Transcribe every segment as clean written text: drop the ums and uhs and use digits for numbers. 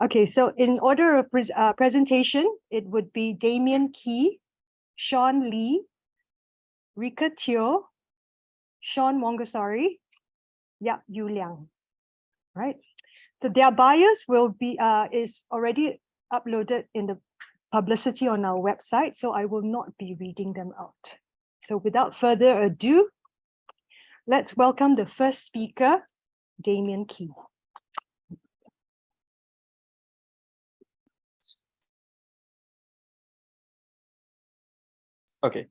Okay, so in order of presentation, it would be Damien Key, Shaun Lee, Rica Teo, Shaun Wongosari, Liang. Right. So their bios will be is already uploaded in the publicity on our website, so I will not be reading them out. So without further ado, let's welcome the first speaker, Damien Key. Okay.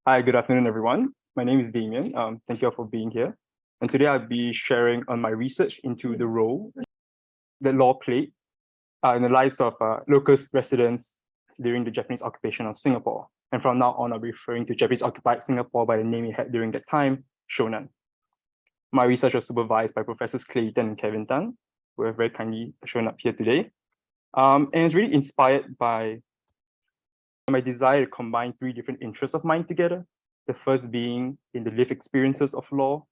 Hi, good afternoon, everyone. My name is Damien. Thank you all for being here. And today I'll be sharing on my research into the role that law played in the lives of local residents during the Japanese occupation of Singapore. And from now on, I'll be referring to Japanese occupied Singapore by the name it had during that time, Shonan. My research was supervised by Professors Clayton and Kevin Tan, who have very kindly shown up here today. And it's really inspired by my desire to combine three different interests of mine together. The first being in the lived experiences of law,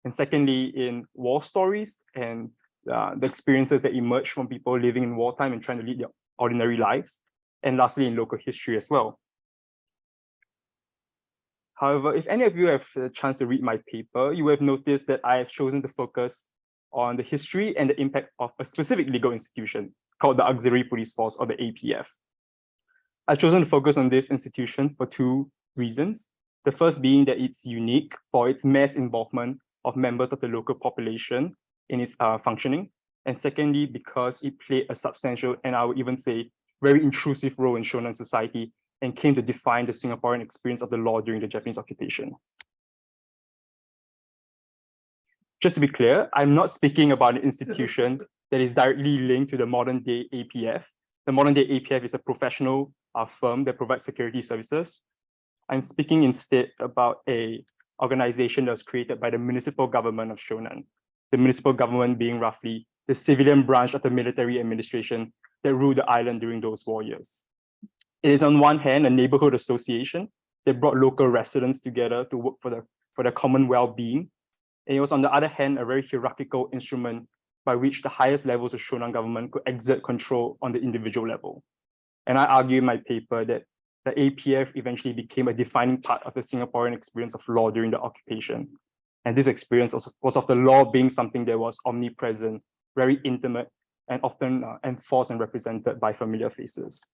and secondly in war stories and the experiences that emerge from people living in wartime and trying to lead their ordinary lives, and lastly in local history as well. However, if any of you have a chance to read my paper, you will have noticed that I have chosen to focus on the history and the impact of a specific legal institution called the Auxiliary Police Force, or the APF. I've chosen to focus on this institution for two reasons. The first being that it's unique for its mass involvement of members of the local population in its functioning. And secondly, because it played a substantial, and I would even say very intrusive role in Shonan society and came to define the Singaporean experience of the law during the Japanese occupation. Just to be clear, I'm not speaking about an institution that is directly linked to the modern day APF. The modern day APF is a professional firm that provides security services. I'm speaking instead about an organization that was created by the municipal government of Shonan, the municipal government being roughly the civilian branch of the military administration that ruled the island during those war years. It is on one hand a neighborhood association that brought local residents together to work for their common well-being. And it was on the other hand a very hierarchical instrument by which the highest levels of Shonan government could exert control on the individual level. And I argue in my paper that the APF eventually became a defining part of the Singaporean experience of law during the occupation. And this experience was of the law being something that was omnipresent, very intimate, and often enforced and represented by familiar faces.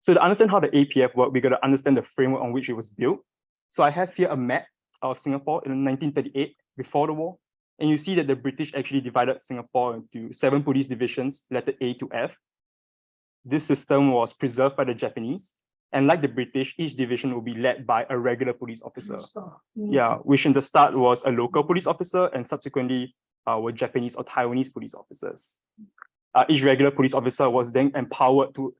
So to understand how the APF worked, we got to understand the framework on which it was built. So I have here a map of Singapore in 1938, before the war. And you see that the British actually divided Singapore into 7 police divisions, lettered A to F. This system was preserved by the Japanese. And like the British, each division will be led by a regular police officer. Yeah, which in the start was a local police officer and subsequently were Japanese or Taiwanese police officers. Each regular police officer was then empowered to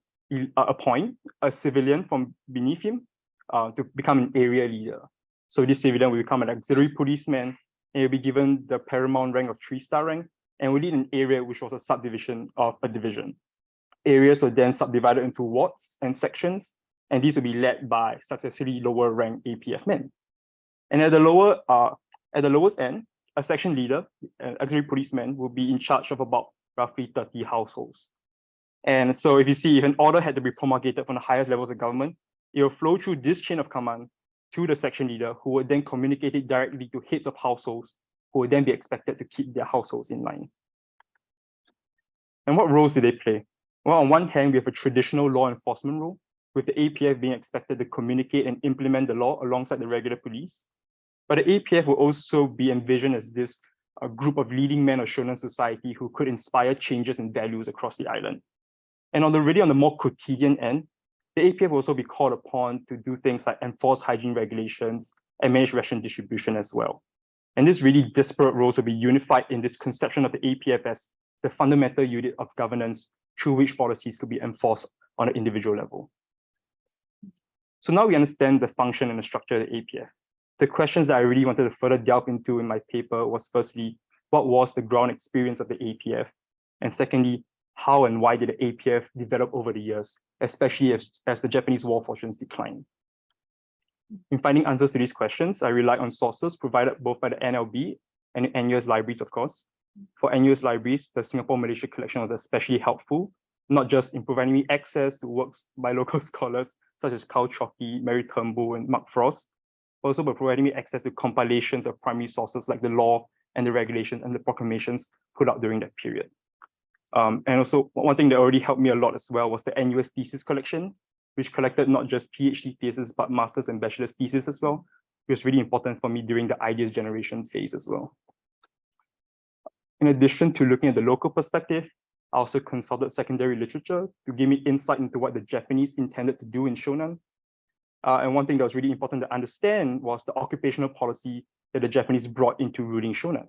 appoint a civilian from beneath him to become an area leader. So this civilian will become an auxiliary policeman, and he'll be given the paramount rank of 3-star rank, and will lead an area which was a subdivision of a division. Areas were then subdivided into wards and sections, and these will be led by successively lower rank APF men. And at the lowest end, a section leader, an auxiliary policeman, will be in charge of about roughly 30 households. And so if you see, if an order had to be promulgated from the highest levels of government, it will flow through this chain of command to the section leader, who would then communicate it directly to heads of households, who would then be expected to keep their households in line. And what roles do they play? Well, on one hand, we have a traditional law enforcement role, with the APF being expected to communicate and implement the law alongside the regular police. But the APF will also be envisioned as this group of leading men of Shonan society who could inspire changes in values across the island. And on the more quotidian end, the APF will also be called upon to do things like enforce hygiene regulations and manage ration distribution as well. And these really disparate roles will be unified in this conception of the APF as the fundamental unit of governance through which policies could be enforced on an individual level. So now we understand the function and the structure of the APF. The questions that I really wanted to further delve into in my paper was firstly, what was the ground experience of the APF? And secondly, how and why did the APF develop over the years, especially as the Japanese war fortunes declined? In finding answers to these questions, I relied on sources provided both by the NLB and the NUS libraries, of course. For NUS libraries, the Singapore-Malaysia collection was especially helpful, not just in providing me access to works by local scholars such as Carl Chocky, Mary Turnbull, and Mark Frost, but also by providing me access to compilations of primary sources like the law and the regulations and the proclamations put out during that period. And also, one thing that already helped me a lot as well was the NUS thesis collection, which collected not just PhD theses, but master's and bachelor's theses as well. It was really important for me during the ideas generation phase as well. In addition to looking at the local perspective, I also consulted secondary literature to give me insight into what the Japanese intended to do in Shonan. And one thing that was really important to understand was the occupational policy that the Japanese brought into ruling Shonan.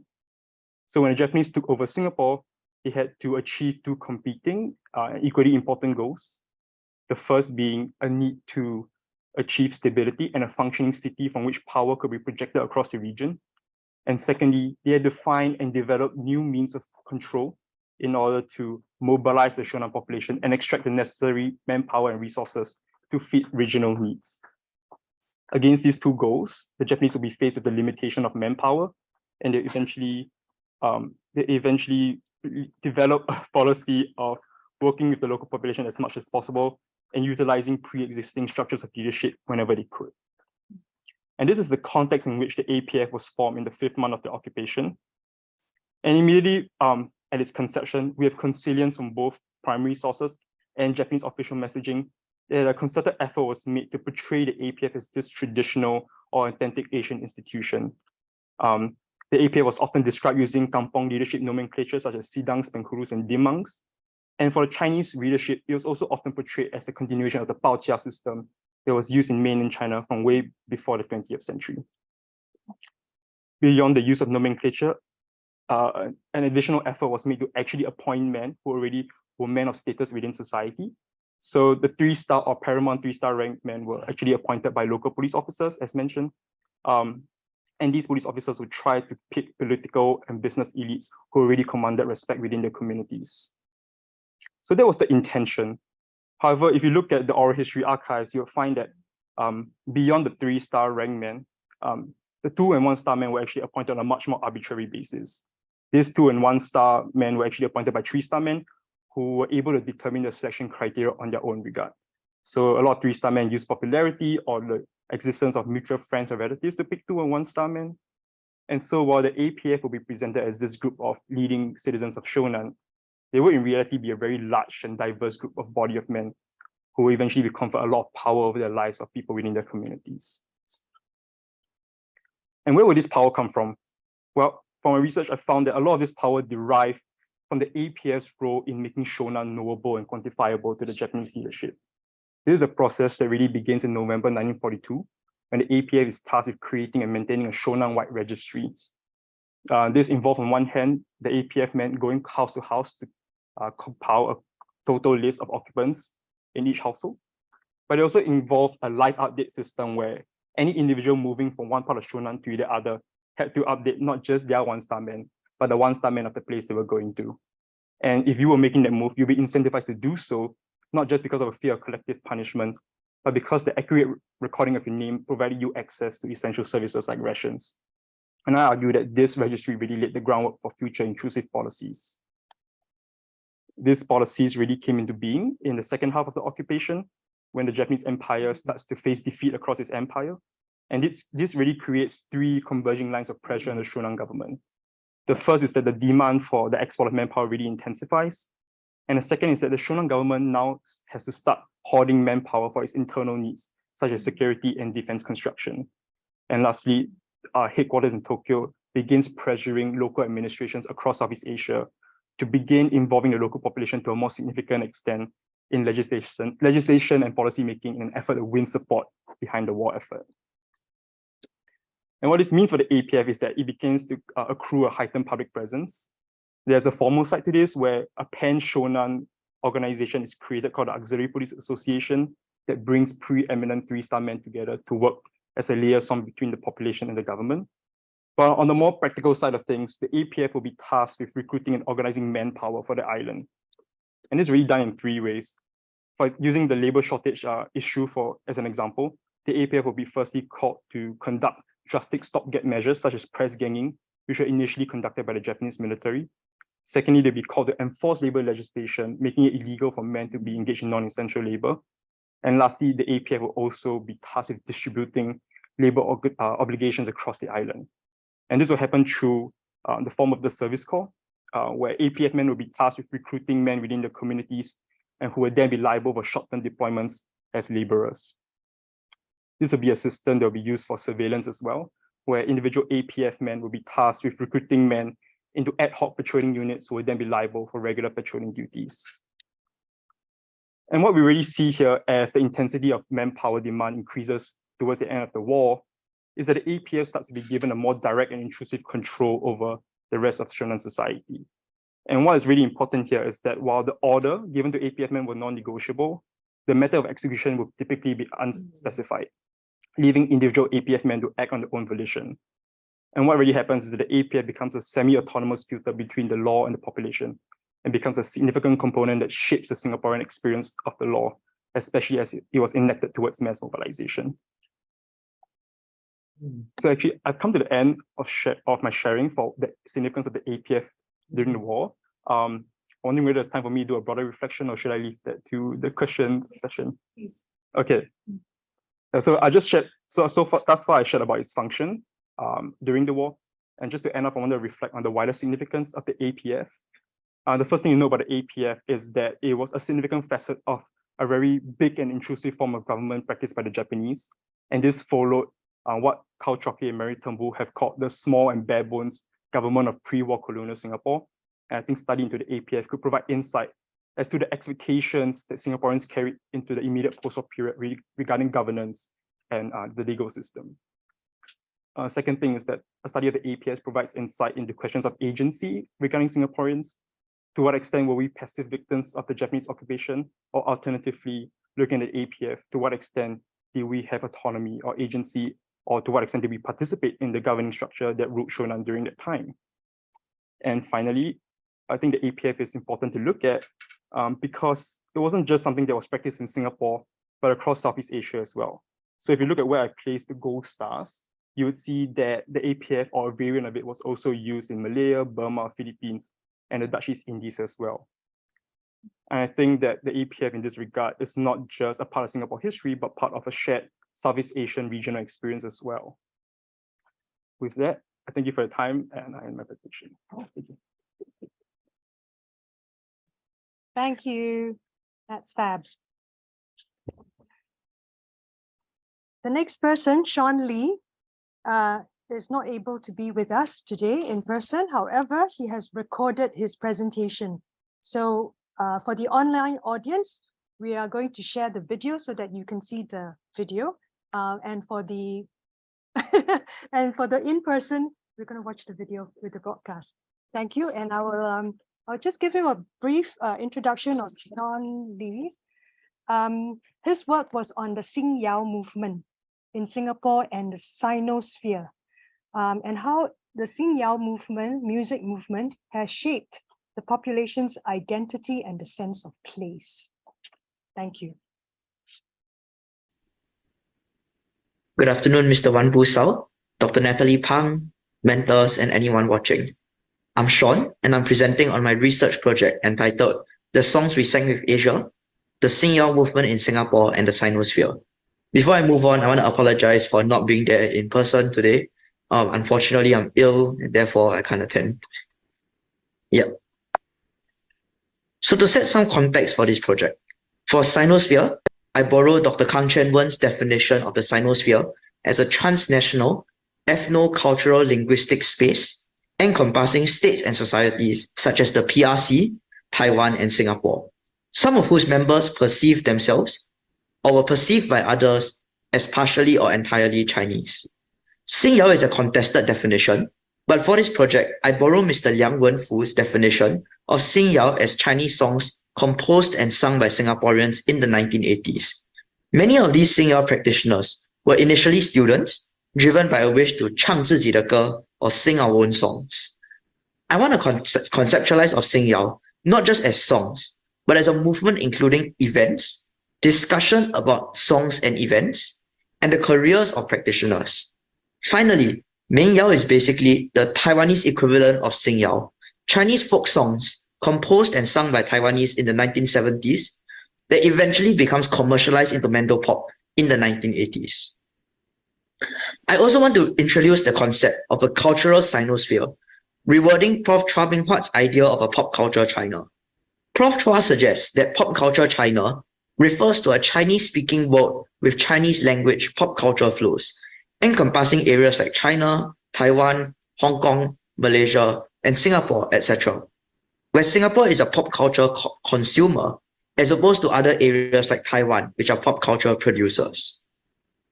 So when the Japanese took over Singapore, they had to achieve two competing, equally important goals. The first being a need to achieve stability and a functioning city from which power could be projected across the region. And secondly, they had to find and develop new means of control in order to mobilize the Shonan population and extract the necessary manpower and resources to fit regional needs. Against these two goals, the Japanese will be faced with the limitation of manpower, and they eventually develop a policy of working with the local population as much as possible and utilizing pre-existing structures of leadership whenever they could. And this is the context in which the APF was formed in the 5th month of the occupation. And immediately at its conception, we have consilience from both primary sources and Japanese official messaging. A concerted effort was made to portray the APF as this traditional or authentic Asian institution. The APF was often described using kampong leadership nomenclature such as sidangs, pengurus, and dimangs. And for the Chinese readership, it was also often portrayed as a continuation of the baojia system that was used in mainland China from way before the 20th century. Beyond the use of nomenclature, an additional effort was made to actually appoint men who already were men of status within society. So the 3-star or paramount 3-star ranked men were actually appointed by local police officers, as mentioned. And these police officers would try to pick political and business elites who already commanded respect within their communities. So that was the intention. However, if you look at the oral history archives, you'll find that beyond the 3-star ranked men, the 2- and 1-star men were actually appointed on a much more arbitrary basis. These 2- and 1-star men were actually appointed by 3-star men who were able to determine the selection criteria on their own regard. So a lot of 3-star men use popularity or the existence of mutual friends or relatives to pick 2- and 1-star men. And so while the APF will be presented as this group of leading citizens of Shonan, they will in reality be a very large and diverse group of body of men who will eventually confer a lot of power over the lives of people within their communities. And where would this power come from? Well, from my research, I found that a lot of this power derived from the APF's role in making Shonan knowable and quantifiable to the Japanese leadership. This is a process that really begins in November 1942, when the APF is tasked with creating and maintaining a Shonan-wide registry. This involved, on one hand, the APF men going house to house to compile a total list of occupants in each household. But it also involved a live update system where any individual moving from one part of Shonan to the other had to update not just their 1-star men, but the 1-star men of the place they were going to. And if you were making that move, you'll be incentivized to do so, not just because of a fear of collective punishment, but because the accurate recording of your name provided you access to essential services like rations. And I argue that this registry really laid the groundwork for future intrusive policies. These policies really came into being in the second half of the occupation, when the Japanese empire starts to face defeat across its empire. And this really creates 3 converging lines of pressure on the Shonan government. The first is that the demand for the export of manpower really intensifies. And the second is that the Shonan government now has to start hoarding manpower for its internal needs, such as security and defense construction. And lastly, our headquarters in Tokyo begins pressuring local administrations across Southeast Asia to begin involving the local population to a more significant extent in legislation and policy making in an effort to win support behind the war effort. And what this means for the APF is that it begins to accrue a heightened public presence. There's a formal side to this where a pan-Shonan organization is created called the Auxiliary Police Association that brings preeminent 3-star men together to work as a liaison between the population and the government. But on the more practical side of things, the APF will be tasked with recruiting and organizing manpower for the island. And this is really done in 3 ways. For using the labor shortage issue as an example, the APF will be firstly called to conduct drastic stopgap measures such as press ganging which were initially conducted by the Japanese military. Secondly, they'll be called to enforce labor legislation, making it illegal for men to be engaged in non-essential labor. And lastly, the APF will also be tasked with distributing labor obligations across the island. And this will happen through the form of the service corps, where APF men will be tasked with recruiting men within the communities and who will then be liable for short-term deployments as laborers. This will be a system that will be used for surveillance as well, where individual APF men will be tasked with recruiting men into ad hoc patrolling units who will then be liable for regular patrolling duties. And what we really see here as the intensity of manpower demand increases towards the end of the war is that the APF starts to be given a more direct and intrusive control over the rest of Shonan society. And what is really important here is that while the order given to APF men were non-negotiable, the method of execution would typically be unspecified, leaving individual APF men to act on their own volition. And what really happens is that the APF becomes a semi-autonomous filter between the law and the population, and becomes a significant component that shapes the Singaporean experience of the law, especially as it was enacted towards mass mobilization. So actually, I've come to the end of my sharing for the significance of the APF during the war. I'm wondering whether it's time for me to do a broader reflection, or should I leave that to the question session? Please. Okay. So I just shared, thus far I shared about its function during the war. And just to end up, I want to reflect on the wider significance of the APF. The first thing you know about the APF is that it was a significant facet of a very big and intrusive form of government practiced by the Japanese. And this followed what Karl Chokke and Mary Turnbull have called the small and bare bones government of pre-war colonial Singapore. And I think studying into the APF could provide insight as to the expectations that Singaporeans carried into the immediate post-war period regarding governance and the legal system. Second thing is that a study of the APF provides insight into questions of agency regarding Singaporeans. To what extent were we passive victims of the Japanese occupation? Or alternatively, looking at the APF, to what extent did we have autonomy or agency, or to what extent did we participate in the governing structure that ruled Shonan during that time? And finally, I think the APF is important to look at because it wasn't just something that was practiced in Singapore, but across Southeast Asia as well. So if you look at where I placed the gold stars, you would see that the APF or a variant of it was also used in Malaya, Burma, Philippines, and the Dutch East Indies as well. And I think that the APF in this regard is not just a part of Singapore history, but part of a shared Southeast Asian regional experience as well. With that, I thank you for your time, and I end my presentation. Thank you. Thank you. That's fab. The next person, Shaun Lee, is not able to be with us today in person. However, he has recorded his presentation. So for the online audience, we are going to share the video so that you can see the video. And for the in-person, we're going to watch the video with the broadcast. Thank you. And I'll just give him a brief introduction of Shaun Lee. His work was on the Xinyao movement in Singapore and the Sinosphere, and how the Xinyao movement, music movement, has shaped the population's identity and the sense of place. Thank you. Good afternoon, Mr. Wan Busao, Dr. Natalie Pang, mentors, and anyone watching. I'm Shaun, and I'm presenting on my research project entitled The Songs We Sang with Asia, the Xinyao Movement in Singapore and the Sinosphere. Before I move on, I want to apologize for not being there in person today. Unfortunately, I'm ill, and therefore I can't attend. Yep. So to set some context for this project, for Sinosphere, I borrowed Dr. Kang Chen Wen's definition of the Sinosphere as a transnational, ethno-cultural linguistic space encompassing states and societies such as the PRC, Taiwan, and Singapore, some of whose members perceive themselves or were perceived by others as partially or entirely Chinese. Xinyao is a contested definition, but for this project, I borrow Mr. Liang Wenfu's definition of Xinyao as Chinese songs composed and sung by Singaporeans in the 1980s. Many of these Xinyao practitioners were initially students, driven by a wish to 唱自己的歌 or sing our own songs. I want to conceptualize of Xinyao not just as songs, but as a movement including events, discussion about songs and events, and the careers of practitioners. Finally, Mingyao is basically the Taiwanese equivalent of Xinyao, Chinese folk songs composed and sung by Taiwanese in the 1970s that eventually becomes commercialized into Mandopop in the 1980s. I also want to introduce the concept of a cultural sinosphere, rewording Prof. Chua Ming-Huat's idea of a pop culture China. Prof. Chua suggests that pop culture China refers to a Chinese-speaking world with Chinese language pop culture flows, encompassing areas like China, Taiwan, Hong Kong, Malaysia, and Singapore, etc., where Singapore is a pop culture consumer as opposed to other areas like Taiwan, which are pop culture producers.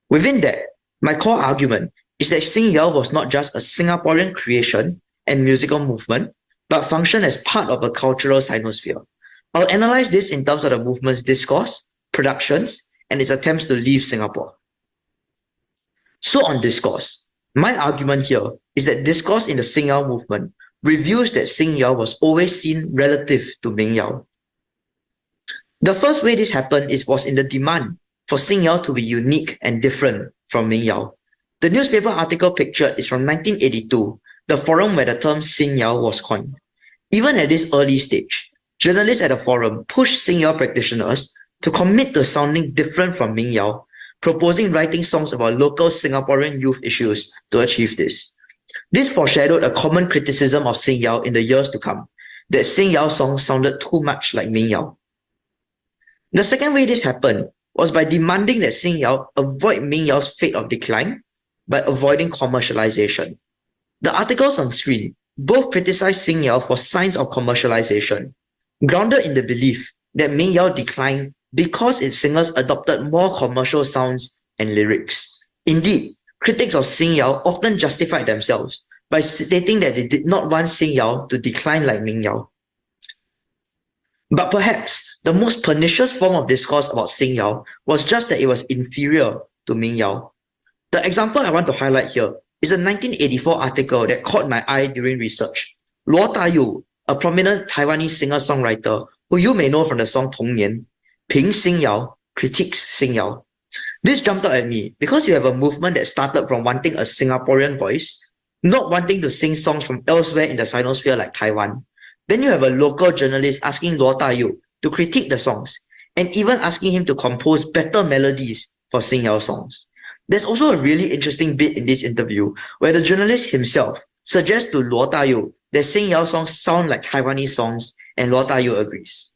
Within that, my core argument is that Xinyao was not just a Singaporean creation and musical movement, but functioned as part of a cultural sinosphere. I'll analyze this in terms of the movement's discourse, productions, and its attempts to leave Singapore. So on discourse, my argument here is that discourse in the Xinyao movement reveals that Xinyao was always seen relative to Mingyao. The first way this happened was in the demand for Xinyao to be unique and different from Mingyao. The newspaper article pictured is from 1982, the forum where the term Xinyao was coined. Even at this early stage, journalists at the forum pushed Xinyao practitioners to commit to sounding different from Mingyao, proposing writing songs about local Singaporean youth issues to achieve this. This foreshadowed a common criticism of Xinyao in the years to come, that Xinyao songs sounded too much like Mingyao. The second way this happened was by demanding that Xinyao avoid Mingyao's fate of decline by avoiding commercialization. The articles on screen both criticized Xinyao for signs of commercialization, grounded in the belief that Mingyao declined because its singers adopted more commercial sounds and lyrics. Indeed, critics of Xinyao often justified themselves by stating that they did not want Xinyao to decline like Mingyao. But perhaps the most pernicious form of discourse about Xinyao was just that it was inferior to Mingyao. The example I want to highlight here is a 1984 article that caught my eye during research. Luo Dayu, a prominent Taiwanese singer-songwriter who you may know from the song 童年, Ping Xinyao critiques Xinyao. This jumped out at me because you have a movement that started from wanting a Singaporean voice, not wanting to sing songs from elsewhere in the Sinosphere like Taiwan. Then you have a local journalist asking Luo Dayu to critique the songs, and even asking him to compose better melodies for Xinyao songs. There's also a really interesting bit in this interview where the journalist himself suggests to Luo Dayu that Xinyao songs sound like Taiwanese songs, and Luo Dayu agrees.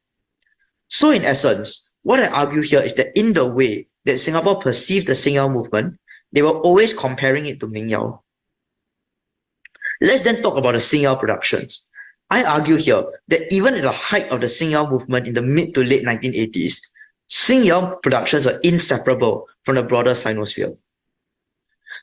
So in essence, what I argue here is that in the way that Singapore perceived the Xinyao movement, they were always comparing it to Mingyao. Let's then talk about the Xinyao productions. I argue here that even at the height of the Xinyao movement in the mid to late 1980s, Xinyao productions were inseparable from the broader Sinosphere.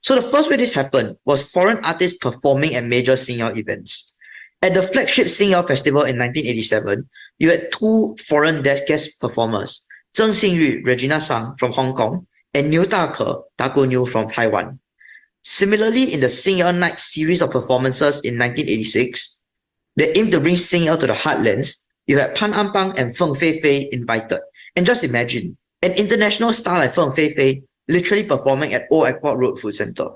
So the first way this happened was foreign artists performing at major Xinyao events. At the flagship Xinyao Festival in 1987, you had two foreign guest performers, Zheng Xinyu, Regina Sang from Hong Kong, and Niu Dake, Dago Niu from Taiwan. Similarly, in the Xinyao Night series of performances in 1986, that aimed to bring Xinyao to the heartlands, you had Pan Ampang and Feng Feifei invited. And just imagine, an international star like Feng Feifei literally performing at Old Airport Road Food Centre.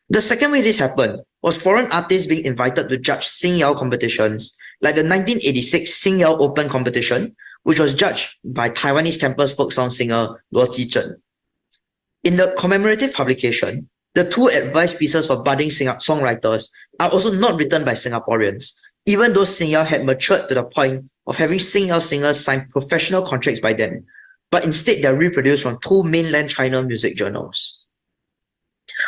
The second way this happened was foreign artists being invited to judge Xinyao competitions, like the 1986 Xinyao Open competition, which was judged by Taiwanese campus folk song singer Luo Jizhen. In the commemorative publication, the two advice pieces for budding songwriters are also not written by Singaporeans, even though Xinyao had matured to the point of having Xinyao singers sign professional contracts by them, but instead they are reproduced from two mainland China music journals.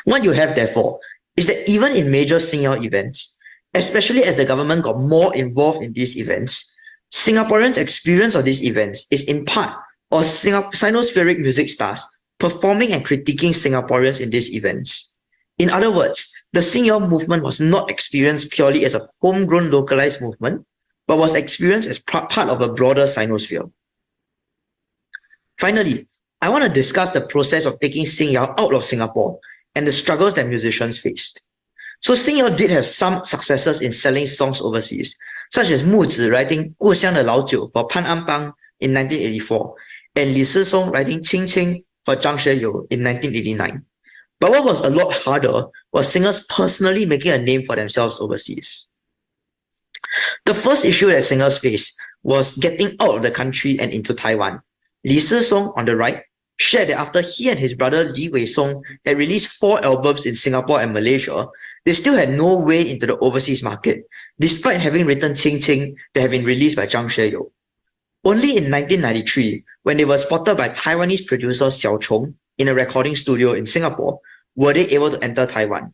What you have, therefore, is that even in major Xinyao events, especially as the government got more involved in these events, Singaporeans' experience of these events is in part of Sinospheric music stars performing and critiquing Singaporeans in these events. In other words, the Xinyao movement was not experienced purely as a homegrown localized movement, but was experienced as part of a broader Sinosphere. Finally, I want to discuss the process of taking Xinyao out of Singapore and the struggles that musicians faced. So Xinyao did have some successes in selling songs overseas, such as Mu Zi writing 故乡的老酒 for Pan Ampang in 1984, and Li Sisong writing 青青 for Zhang Xueyou in 1989. But what was a lot harder was singers personally making a name for themselves overseas. The first issue that singers faced was getting out of the country and into Taiwan. Li Sisong, on the right, shared that after he and his brother Li Weisong had released 4 albums in Singapore and Malaysia, they still had no way into the overseas market, despite having written Qing Qing that had been released by Zhang Xueyou. Only in 1993, when they were spotted by Taiwanese producer Xiao Chong in a recording studio in Singapore, were they able to enter Taiwan.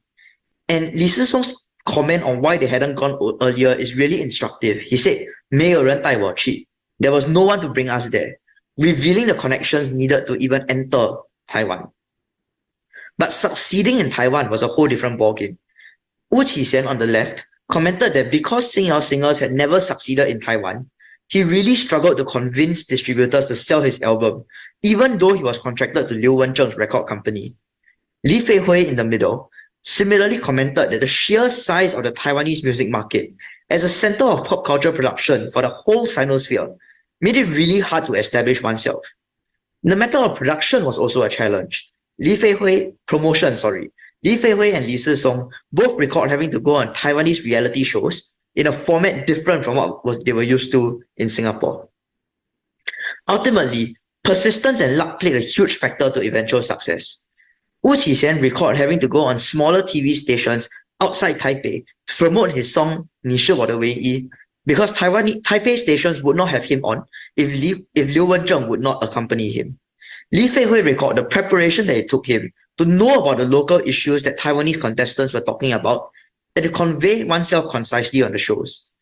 And Li Sisong's comment on why they hadn't gone earlier is really instructive. He said, 没有人带我去. There was no one to bring us there, revealing the connections needed to even enter Taiwan. But succeeding in Taiwan was a whole different ballgame. Wu Qixuan on the left commented that because Xinyao singers had never succeeded in Taiwan, he really struggled to convince distributors to sell his album, even though he was contracted to Liu Wenzheng's record company. Li Feihui in the middle similarly commented that the sheer size of the Taiwanese music market as a center of pop culture production for the whole Sinosphere made it really hard to establish oneself. The matter of production was also a challenge. Li Feihui and Li Sisong both recalled having to go on Taiwanese reality shows in a format different from what they were used to in Singapore. Ultimately, persistence and luck played a huge factor to eventual success. Wu Qixuan recalled having to go on smaller TV stations outside Taipei to promote his song 你是我的唯一 because Taipei stations would not have him on if Liu Wenzheng would not accompany him. Li Feihui recalled the preparation that it took him to know about the local issues that Taiwanese contestants were talking about and to convey oneself concisely on the shows.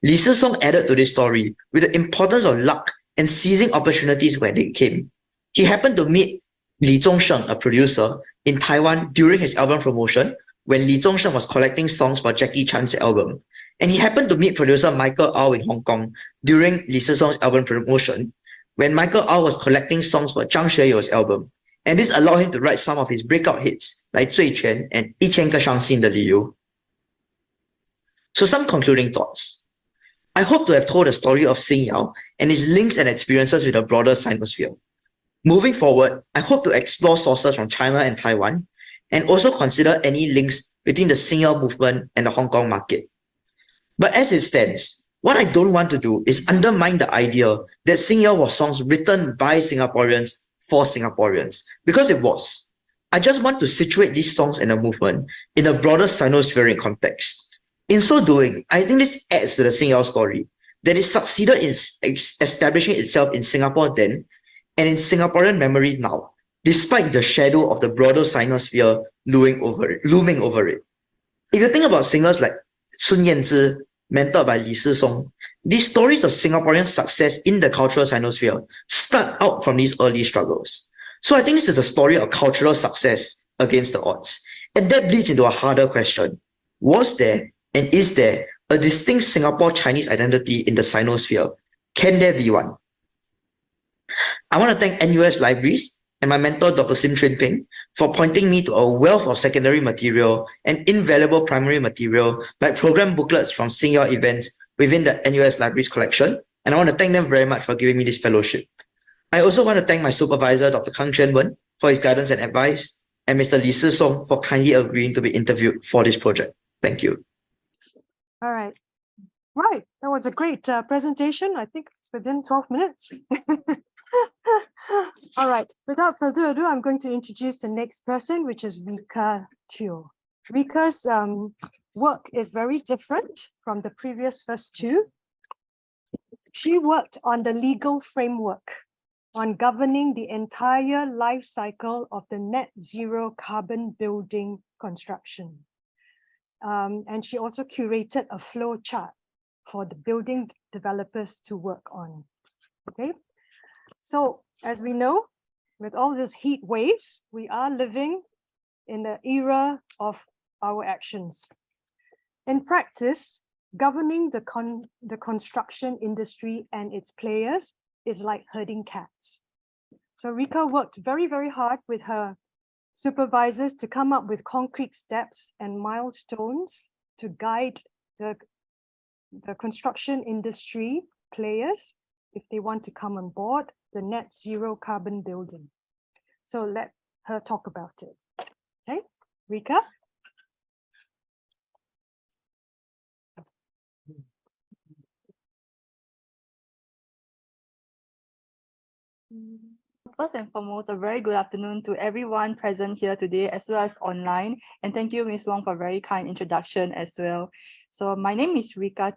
Li Sisong added to this story with the importance of luck and seizing opportunities when they came. He happened to meet Li Zhongsheng, a producer, in Taiwan during his album promotion when Li Zhongsheng was collecting songs for Jackie Chan's album. And he happened to meet producer Michael Au in Hong Kong during Li Sisong's album promotion when Michael Au was collecting songs for Zhang Xueyou's album. And this allowed him to write some of his breakout hits like 最全 and 1000个伤心的理由. So some concluding thoughts. I hope to have told the story of Xinyao and his links and experiences with the broader Sinosphere. Moving forward, I hope to explore sources from China and Taiwan and also consider any links between the Xinyao movement and the Hong Kong market. But as it stands, what I don't want to do is undermine the idea that Xinyao was songs written by Singaporeans for Singaporeans, because it was. I just want to situate these songs and the movement in a broader Sinospheric context. In so doing, I think this adds to the Xinyao story, that it succeeded in establishing itself in Singapore then and in Singaporean memory now, despite the shadow of the broader Sinosphere looming over it. If you think about singers like Sun Yanzi, mentored by Li Sisong, these stories of Singaporean success in the cultural Sinosphere start out from these early struggles. So I think this is a story of cultural success against the odds. And that leads into a harder question. Was there and is there a distinct Singapore Chinese identity in the Sinosphere? Can there be one? I want to thank NUS Libraries and my mentor, Dr. Sim Chuan Ping, for pointing me to a wealth of secondary material and invaluable primary material like program booklets from Xinyao events within the NUS Libraries collection. And I want to thank them very much for giving me this fellowship. I also want to thank my supervisor, Dr. Kang Chen Wen, for his guidance and advice, and Mr. Li Sisong for kindly agreeing to be interviewed for this project. Thank you. All right. Right. That was a great presentation. I think it's within 12 minutes. All right. Without further ado, I'm going to introduce the next person, which is Rica Teo. Rica's work is very different from the previous first two. She worked on the legal framework on governing the entire life cycle of the net zero carbon building construction. And she also curated a flow chart for the building developers to work on. Okay, so as we know, with all these heat waves, we are living in the era of our actions. In practice, governing the construction industry and its players is like herding cats. So Rica worked very, very hard with her supervisors to come up with concrete steps and milestones to guide the construction industry players if they want to come on board the net zero carbon building. So let her talk about it. Okay, Rica? First and foremost, a very good afternoon to everyone present here today as well as online. And thank you, Ms. Wong, for a very kind introduction as well. So my name is Rica,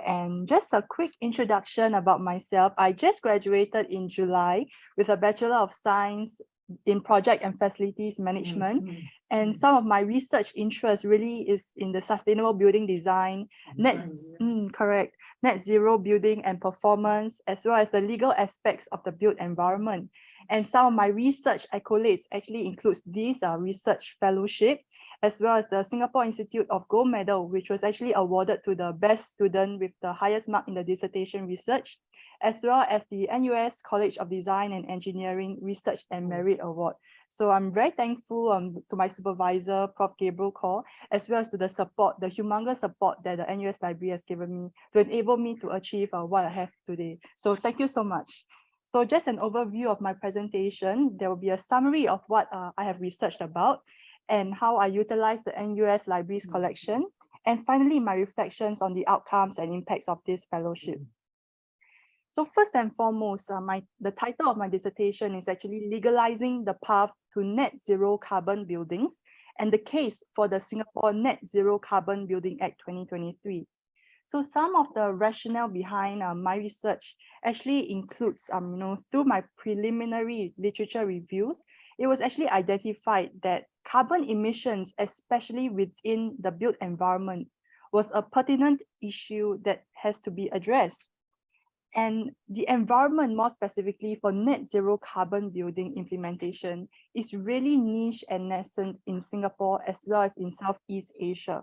and just a quick introduction about myself. I just graduated in July with a Bachelor of Science in Project and Facilities Management. And some of my research interest really is in the sustainable building design, net zero building and performance, as well as the legal aspects of the built environment. And some of my research accolades actually includes this research fellowship, as well as the Singapore Institute of Gold Medal, which was actually awarded to the best student with the highest mark in the dissertation research, as well as the NUS College of Design and Engineering Research and Merit Award. So I'm very thankful to my supervisor, Prof. Gabriel Kaur, as well as to the support, the humongous support that the NUS Library has given me to enable me to achieve what I have today. So thank you so much. So just an overview of my presentation, there will be a summary of what I have researched about and how I utilize the NUS Library's collection, and finally my reflections on the outcomes and impacts of this fellowship. So first and foremost, the title of my dissertation is actually Legalizing the Path to Net Zero Carbon Buildings and the Case for the Singapore Net Zero Carbon Building Act 2023. So some of the rationale behind my research actually includes, through my preliminary literature reviews, it was actually identified that carbon emissions, especially within the built environment, was a pertinent issue that has to be addressed. And the environment, more specifically for net zero carbon building implementation, is really niche and nascent in Singapore as well as in Southeast Asia.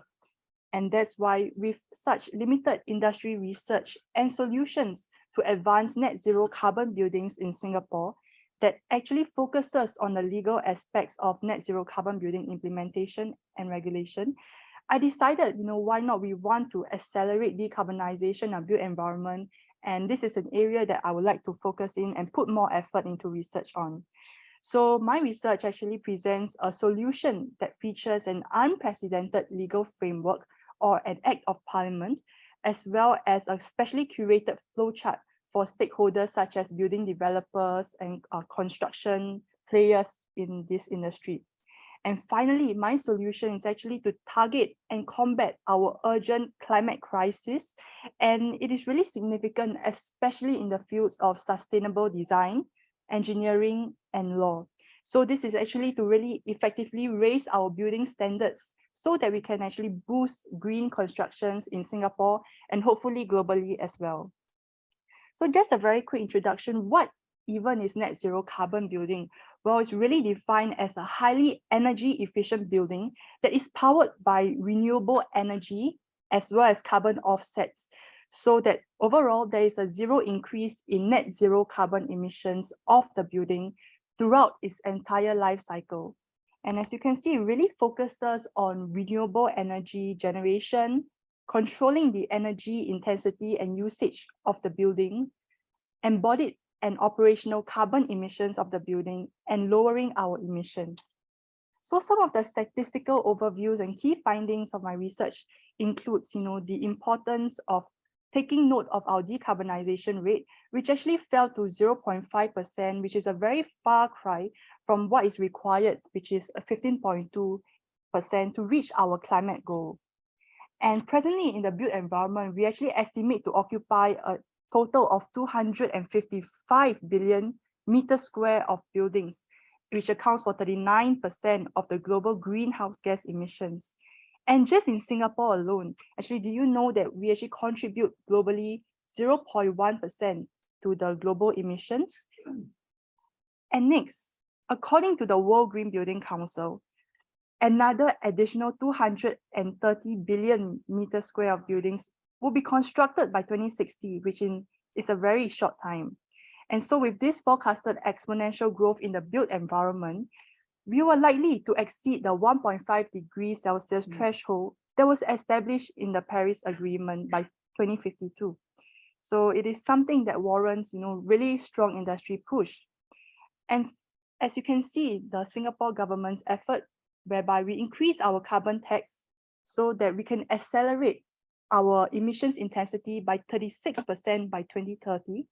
And that's why with such limited industry research and solutions to advance net zero carbon buildings in Singapore that actually focuses on the legal aspects of net zero carbon building implementation and regulation, I decided, why not we want to accelerate decarbonization of built environment. And this is an area that I would like to focus in and put more effort into research on. So my research actually presents a solution that features an unprecedented legal framework or an act of parliament, as well as a specially curated flowchart for stakeholders such as building developers and construction players in this industry. And finally, my solution is actually to target and combat our urgent climate crisis. And it is really significant, especially in the fields of sustainable design, engineering, and law. So this is actually to really effectively raise our building standards so that we can actually boost green constructions in Singapore and hopefully globally as well. So just a very quick introduction, what even is net zero carbon building? Well, it's really defined as a highly energy efficient building that is powered by renewable energy as well as carbon offsets, so that overall there is a zero increase in net zero carbon emissions of the building throughout its entire life cycle. And as you can see, it really focuses on renewable energy generation, controlling the energy intensity and usage of the building, embodied and operational carbon emissions of the building, and lowering our emissions. So some of the statistical overviews and key findings of my research includes, the importance of taking note of our decarbonization rate, which actually fell to 0.5%, which is a very far cry from what is required, which is 15.2% to reach our climate goal. And presently in the built environment, we actually estimate to occupy a total of 255 billion meters square of buildings, which accounts for 39% of the global greenhouse gas emissions. And just in Singapore alone, actually, do you know that we actually contribute globally 0.1% to the global emissions? And next, according to the World Green Building Council, another additional 230 billion meters square of buildings will be constructed by 2060, which is a very short time. And so with this forecasted exponential growth in the built environment, we were likely to exceed the 1.5 degrees Celsius threshold that was established in the Paris Agreement by 2052. So it is something that warrants, really strong industry push. And as you can see, the Singapore government's effort whereby we increase our carbon tax so that we can accelerate our emissions intensity by 36% by 2030.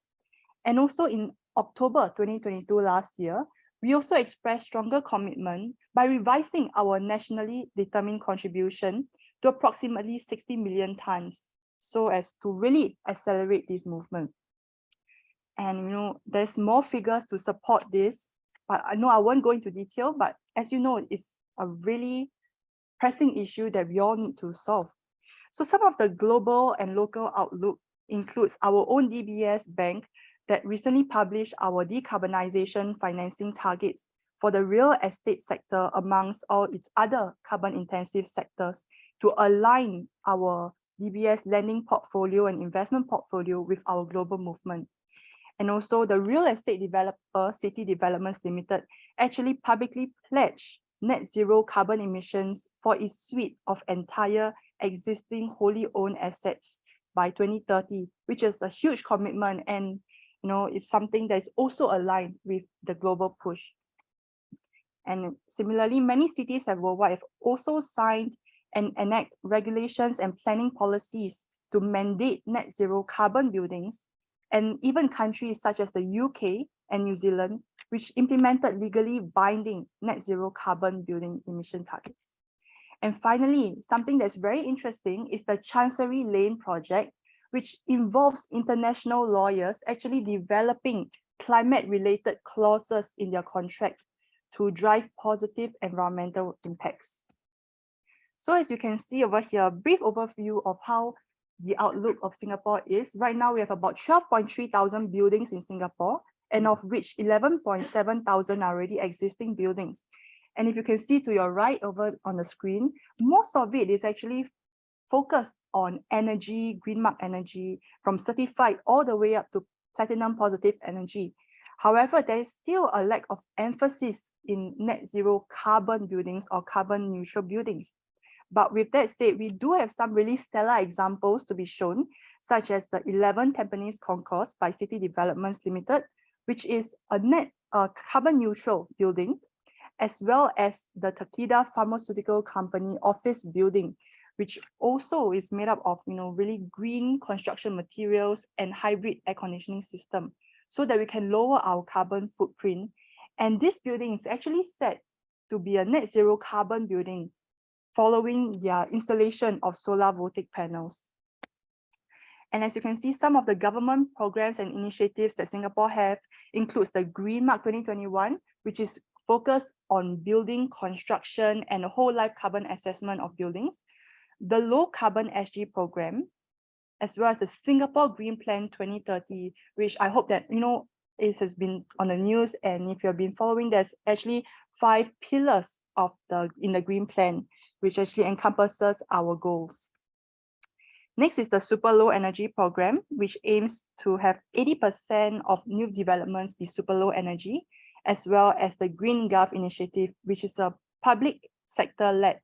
And also in October 2022 last year, we also expressed stronger commitment by revising our nationally determined contribution to approximately 60 million tons, so as to really accelerate this movement. And there's more figures to support this, but I know I won't go into detail, but as you know, it's a really pressing issue that we all need to solve. So some of the global and local outlook includes our own DBS Bank that recently published our decarbonization financing targets for the real estate sector amongst all its other carbon-intensive sectors to align our DBS lending portfolio and investment portfolio with our global movement. And also the real estate developer, City Developments Limited, actually publicly pledged net zero carbon emissions for its suite of entire existing wholly owned assets by 2030, which is a huge commitment, and it's something that is also aligned with the global push. And similarly, many cities worldwide have also signed and enact regulations and planning policies to mandate net zero carbon buildings, and even countries such as the UK and New Zealand, which implemented legally binding net zero carbon building emission targets. And finally, something that's very interesting is the Chancery Lane project, which involves international lawyers actually developing climate-related clauses in their contract to drive positive environmental impacts. So as you can see over here, a brief overview of how the outlook of Singapore is. Right now, we have about 12.3 thousand buildings in Singapore, and of which 11.7 thousand are already existing buildings. And if you can see to your right over on the screen, most of it is actually focused on energy, green mark energy, from certified all the way up to platinum positive energy. However, there is still a lack of emphasis in net zero carbon buildings or carbon neutral buildings. But with that said, we do have some really stellar examples to be shown, such as the 11 Tampines Concourse by City Developments Limited, which is a net carbon neutral building, as well as the Takeda Pharmaceutical Company office building, which also is made up of really green construction materials and hybrid air conditioning system, so that we can lower our carbon footprint. And this building is actually set to be a net zero carbon building following their installation of solar voltaic panels. And as you can see, some of the government programs and initiatives that Singapore have includes the Green Mark 2021, which is focused on building construction and a whole life carbon assessment of buildings, the Low Carbon SG program, as well as the Singapore Green Plan 2030, which I hope that it has been on the news, and if you've been following, there's actually 5 pillars in the Green Plan, which actually encompasses our goals. Next is the Super Low Energy program, which aims to have 80% of new developments be super low energy, as well as the Green Gov initiative, which is a public sector-led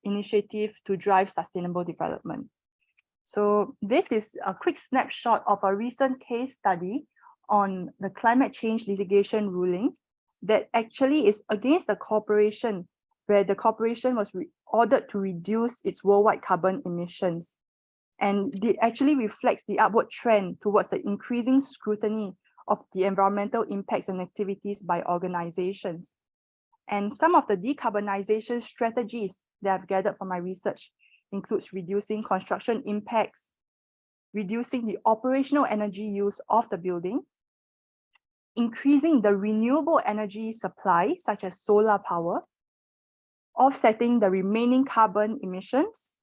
initiative to drive sustainable development. So this is a quick snapshot of a recent case study on the climate change litigation ruling that actually is against the corporation, where the corporation was ordered to reduce its worldwide carbon emissions. And it actually reflects the upward trend towards the increasing scrutiny of the environmental impacts and activities by organizations. And some of the decarbonization strategies that I've gathered from my research includes reducing construction impacts, reducing the operational energy use of the building, increasing the renewable energy supply, such as solar power, offsetting the remaining carbon emissions,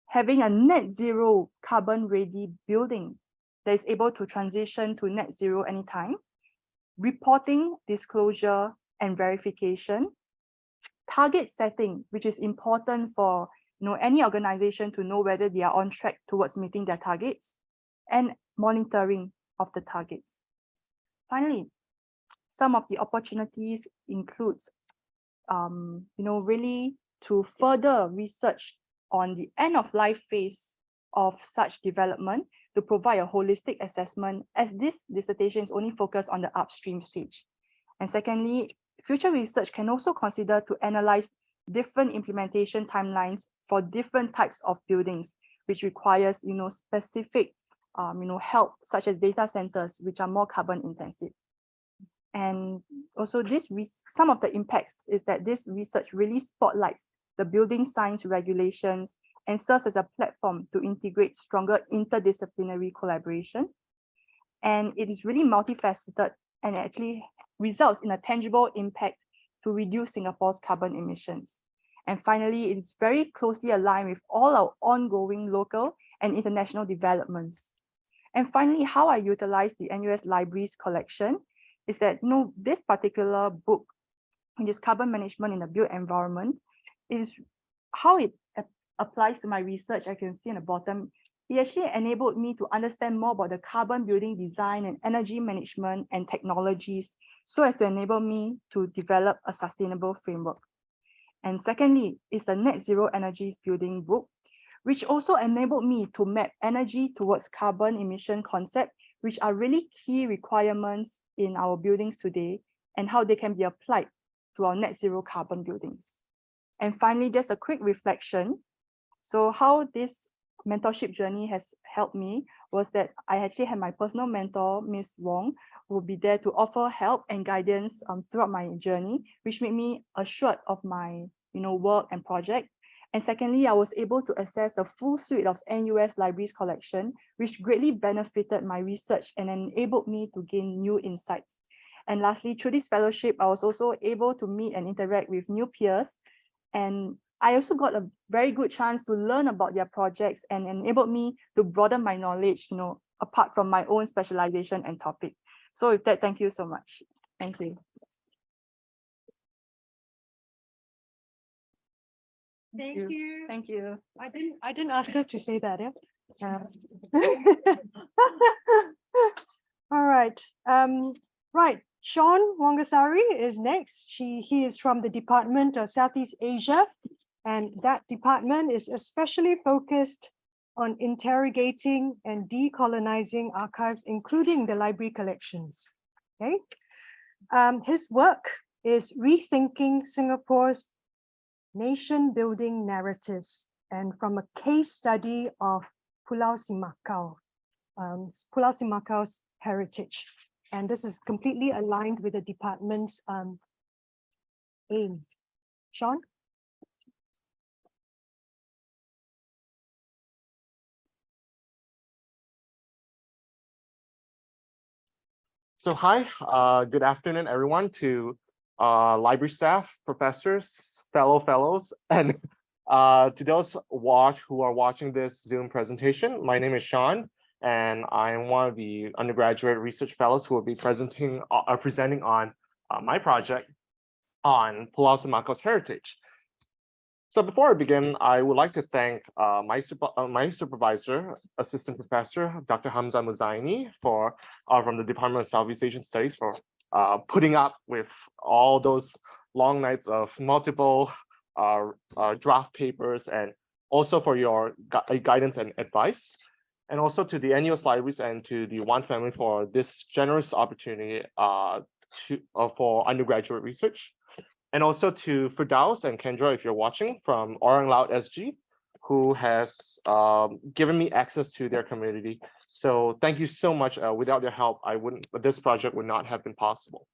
having a net zero carbon ready building that is able to transition to net zero anytime, reporting, disclosure, and verification, target setting, which is important for any organization to know whether they are on track towards meeting their targets, and monitoring of the targets. Finally, some of the opportunities includes really to further research on the end of life phase of such development to provide a holistic assessment, as this dissertation is only focused on the upstream stage. And secondly, future research can also consider to analyze different implementation timelines for different types of buildings, which requires specific help, such as data centers, which are more carbon intensive. And also some of the impacts is that this research really spotlights the building science regulations and serves as a platform to integrate stronger interdisciplinary collaboration. And it is really multifaceted and actually results in a tangible impact to reduce Singapore's carbon emissions. And finally, it is very closely aligned with all our ongoing local and international developments. And finally, how I utilize the NUS Library's collection is that this particular book, which is Carbon Management in the Built Environment, is how it applies to my research. I can see in the bottom, it actually enabled me to understand more about the carbon building design and energy management and technologies, so as to enable me to develop a sustainable framework. And secondly, is the Net Zero Energies Building book, which also enabled me to map energy towards carbon emission concept, which are really key requirements in our buildings today and how they can be applied to our net zero carbon buildings. And finally, just a quick reflection. So how this mentorship journey has helped me was that I actually had my personal mentor, Ms. Wong, who will be there to offer help and guidance throughout my journey, which made me assured of my work and project. And secondly, I was able to access the full suite of NUS Libraries collection, which greatly benefited my research and enabled me to gain new insights. And lastly, through this fellowship, I was also able to meet and interact with new peers. And I also got a very good chance to learn about their projects and enabled me to broaden my knowledge, apart from my own specialization and topic. So with that, thank you so much. Thank you. Thank you. Thank you. I didn't ask her to say that, yeah. All right. Right. Shaun Wongosari is next. He is from the Department of Southeast Asia, and that department is especially focused on interrogating and decolonizing archives, including the library collections. Okay. His work is Rethinking Singapore's Nation-Building Narratives, and from a case study of Pulau Semakau, Pulau Semakau's heritage. And this is completely aligned with the department's aim. Shaun? So hi, good afternoon, everyone, to library staff, professors, fellows, and to those who are watching this Zoom presentation. My name is Shaun, and I'm one of the undergraduate research fellows who will be presenting on my project on Pulau Semakau's heritage. So before I begin, I would like to thank my supervisor, assistant professor, Dr. Hamza Muzaini, from the Department of Southeast Asian Studies for putting up with all those long nights of multiple draft papers, and also for your guidance and advice. And also to the NUS Libraries and to the Wan family for this generous opportunity for undergraduate research. And also to Firdaus and Kendra, if you're watching, from Orang Laut SG, who has given me access to their community. So thank you so much. Without their help, this project would not have been possible.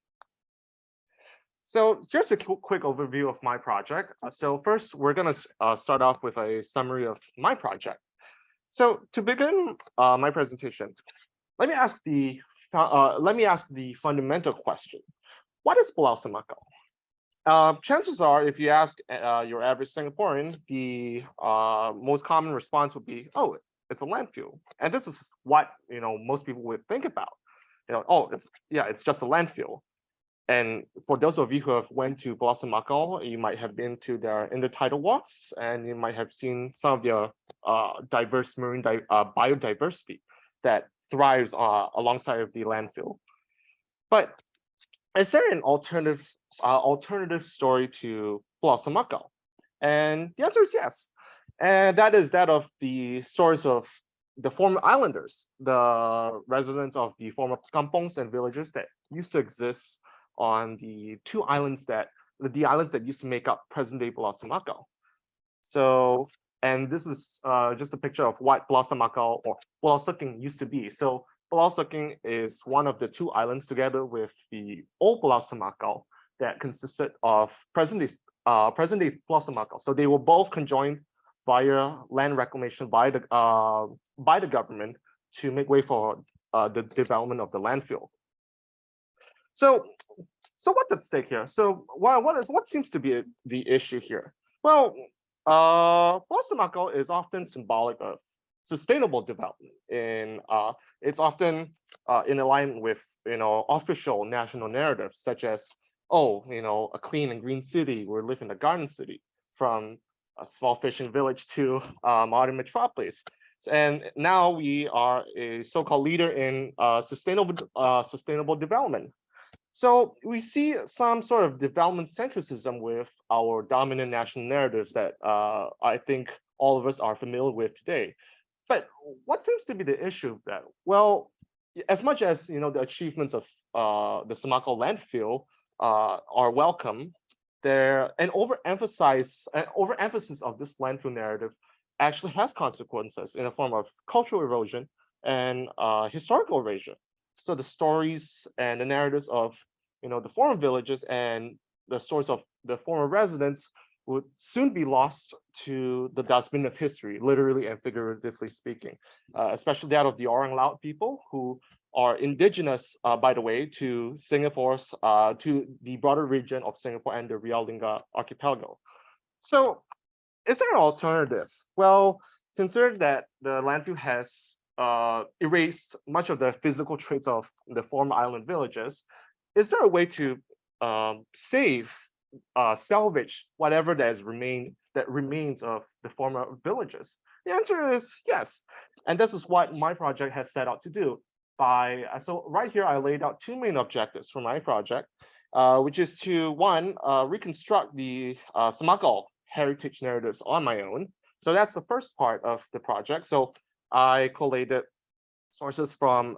So just a quick overview of my project. So first, we're going to start off with a summary of my project. So to begin my presentation, let me ask the fundamental question: what is Pulau Semakau? Chances are, if you ask your average Singaporean, the most common response would be, "Oh, it's a landfill," and this is what most people would think about. Oh, it's just a landfill. And for those of you who have went to Pulau Semakau, you might have been to their intertidal walks, and you might have seen some of their diverse marine biodiversity that thrives alongside of the landfill. But is there an alternative story to Pulau Semakau? And the answer is yes. And that is that of the stories of the former islanders, the residents of the former kampongs and villages that used to exist on the islands that used to make up present-day Pulau Semakau. So And this is just a picture of what Pulau Semakau or Pulau Seking used to be. So Pulau Seking is one of the two islands together with the old Pulau Semakau that consisted of present-day Pulau Semakau. So they were both conjoined via land reclamation by the government to make way for the development of the landfill. So what's at stake here? So what seems to be the issue here? Well, Pulau Semakau is often symbolic of sustainable development. It's often in alignment with official national narratives such as, oh, a clean and green city, we live in a garden city, from a small fishing village to a modern metropolis. And now we are a so-called leader in sustainable development. So we see some sort of development centricism with our dominant national narratives that I think all of us are familiar with today. But what seems to be the issue of that? Well, as much as the achievements of the Semakau landfill are welcome, an overemphasis of this landfill narrative actually has consequences in the form of cultural erosion and historical erasure. So the stories and the narratives of the former villages and the stories of the former residents would soon be lost to the dustbin of history, literally and figuratively speaking, especially that of the Orang Laut people, who are indigenous, by the way, to to the broader region of Singapore and the Realenga archipelago. So is there an alternative? Well, consider that the landfill has erased much of the physical traits of the former island villages. Is there a way to salvage whatever that remains of the former villages? The answer is yes, and this is what my project has set out to do. So right here, I laid out two main objectives for my project, which is to reconstruct the Semakau heritage narratives on my own. So that's the first part of the project. So I collated sources from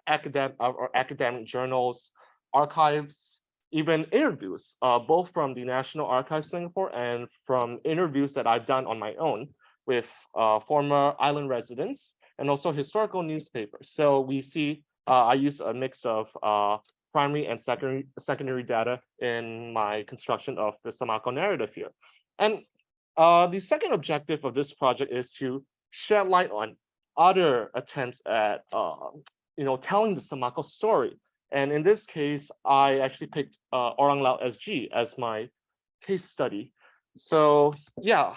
academic journals, archives, even interviews, both from the National Archives Singapore and from interviews that I've done on my own with former island residents and also historical newspapers. So we see I use a mix of primary and secondary data in my construction of the Semakau narrative here. And the second objective of this project is to shed light on other attempts at telling the Semakau story. And in this case, I actually picked Orang Laut SG as my case study. So yeah,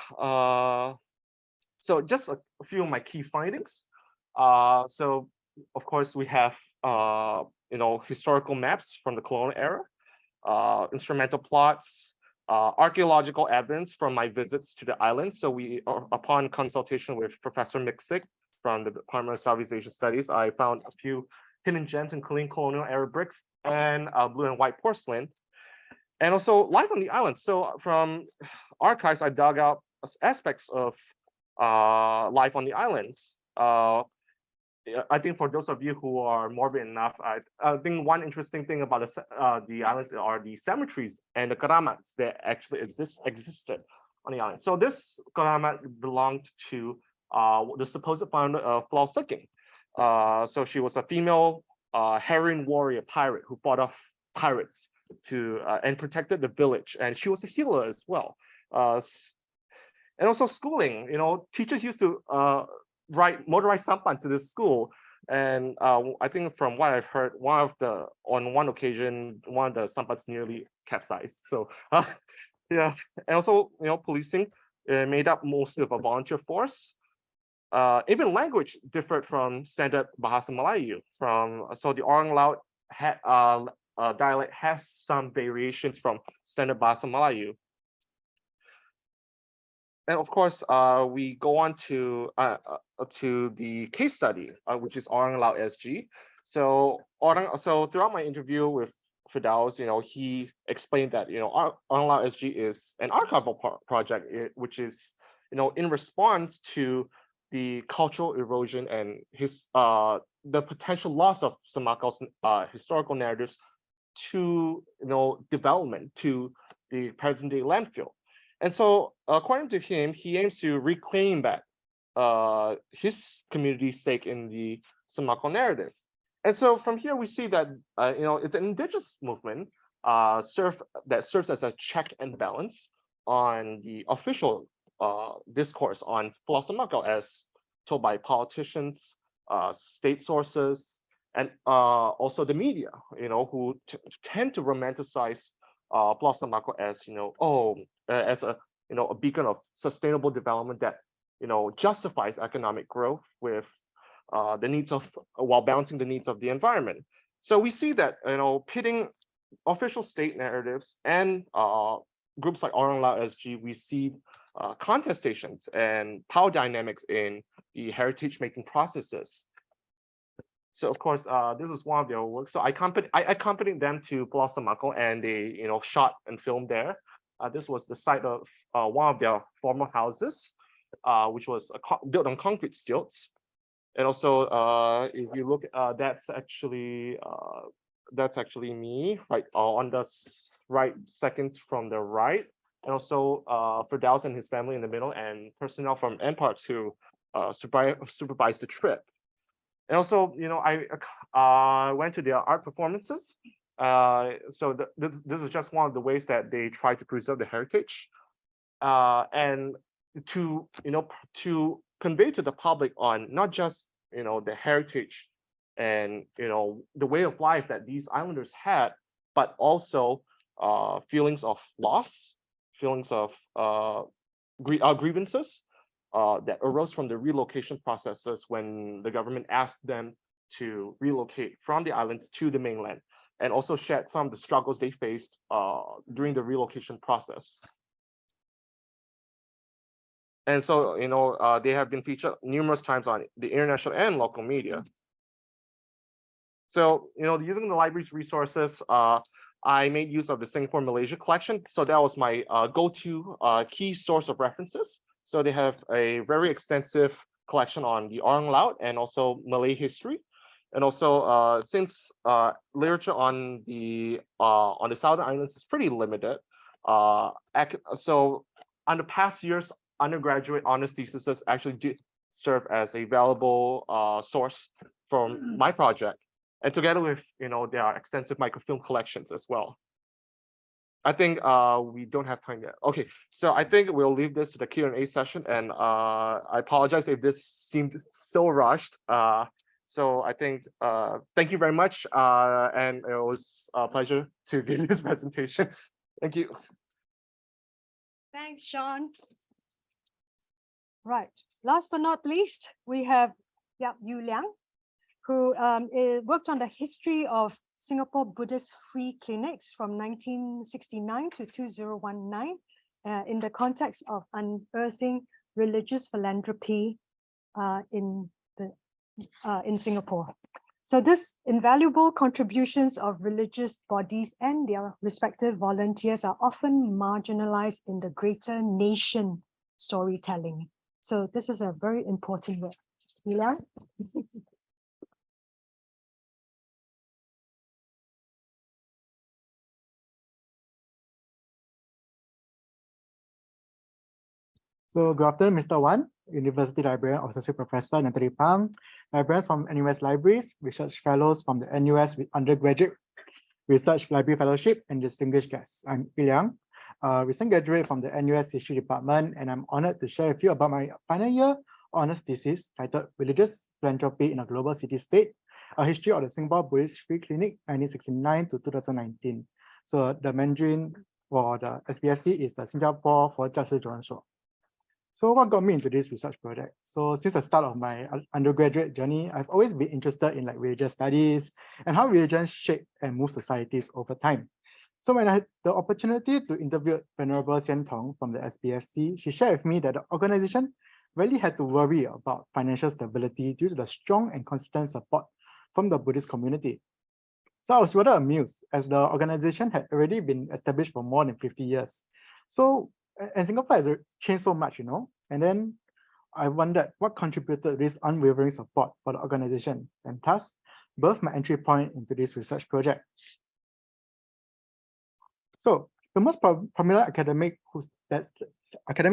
so just a few of my key findings. So of course we have historical maps from the colonial era, instrumental plots, archaeological evidence from my visits to the island. So upon consultation with Professor Mixick from the Department of Southeast Asian Studies, I found a few hidden gems in clean colonial era bricks and blue and white porcelain, and also life on the island. So from archives, I dug out aspects of life on the islands. I think for those of you who are morbid enough, I think one interesting thing about the islands are the cemeteries and the karamats that actually existed on the island. So this karamat belonged to the supposed founder of Pulau Seking. So she was a female heroine warrior pirate who fought off pirates and protected the village, and she was a healer as well. And also schooling, teachers used to ride motorized sampan to this school, and I think from what I've heard, on one occasion, one of the sampans nearly capsized. So yeah, and also policing made up mostly of a volunteer force. Even language differed from standard Bahasa Melayu. So the Orang Laut dialect has some variations from standard Bahasa Melayu. And of course, we go on to the case study, which is Orang Laut SG. So throughout my interview with Firdaus, he explained that Orang Laut SG is an archival project, which is in response to the cultural erosion and the potential loss of Semakau's historical narratives to development, to the present day landfill. And so according to him, he aims to reclaim back his community's stake in the Semakau narrative. And so from here, we see that it's an indigenous movement that serves as a check and balance on the official discourse on Pulau Semakau as told by politicians, state sources, and also the media, who tend to romanticize Pulau Semakau as as a beacon of sustainable development that justifies economic growth with the needs of while balancing the needs of the environment. So we see that pitting official state narratives and groups like Orang Laut SG, we see contestations and power dynamics in the heritage making processes. So of course, this is one of their works. So I accompanied them to Pulau Semakau, and they shot and filmed there. This was the site of one of their former houses, which was built on concrete stilts. And also, if you look, that's actually me, right, on the right second from the right. And also Firdaus and his family in the middle, and personnel from NParks who supervised the trip. And also, I went to their art performances. So this is just one of the ways that they try to preserve the heritage, and to convey to the public on not just the heritage and the way of life that these islanders had, but also feelings of loss, feelings of grievances that arose from the relocation processes when the government asked them to relocate from the islands to the mainland, and also shared some of the struggles they faced during the relocation process. And so, they have been featured numerous times on the international and local media. So, using the library's resources, I made use of the Singapore Malaysia collection. So that was my go-to key source of references. So they have a very extensive collection on the Orang Laut and also Malay history. And also, since literature on the Southern Islands is pretty limited, so on the past years, undergraduate honors theses actually did serve as a valuable source from my project, and together with their extensive microfilm collections as well. I think we don't have time yet. Okay, so I think we'll leave this to the Q&A session, and I apologize if this seemed so rushed. So I think thank you very much, and it was a pleasure to give this presentation. Thank you. Thanks, Shaun. Right. Last but not least, we have Liang, who worked on the history of Singapore Buddhist free clinics from 1969 to 2019 in the context of unearthing religious philanthropy in Singapore. So this invaluable contributions of religious bodies and their respective volunteers are often marginalized in the greater nation storytelling. So this is a very important work. Liang? So good afternoon, Mr. Wan, University Librarian, Associate Professor Natalie Pang, librarians from NUS Libraries, research fellows from the NUS Undergraduate Research Library Fellowship, and distinguished guests. I'm Liang, recent graduate from the NUS History Department, and I'm honored to share with you about my final year honors thesis titled Religious Philanthropy in a Global City-State, a history of the Singapore Buddhist Free Clinic 1969 to 2019. So the Mandarin for the SBFC is the Singapore for Jiashi Zhuanshuo. So what got me into this research project? So since the start of my undergraduate journey, I've always been interested in religious studies and how religions shape and move societies over time. So when I had the opportunity to interview Venerable Xian Tong from the SBFC, she shared with me that the organization really had to worry about financial stability due to the strong and consistent support from the Buddhist community. So I was rather amused as the organization had already been established for more than 50 years. So, and Singapore has changed so much, and then I wondered what contributed this unwavering support for the organization, and thus birthed my entry point into this research project. So The most popular academic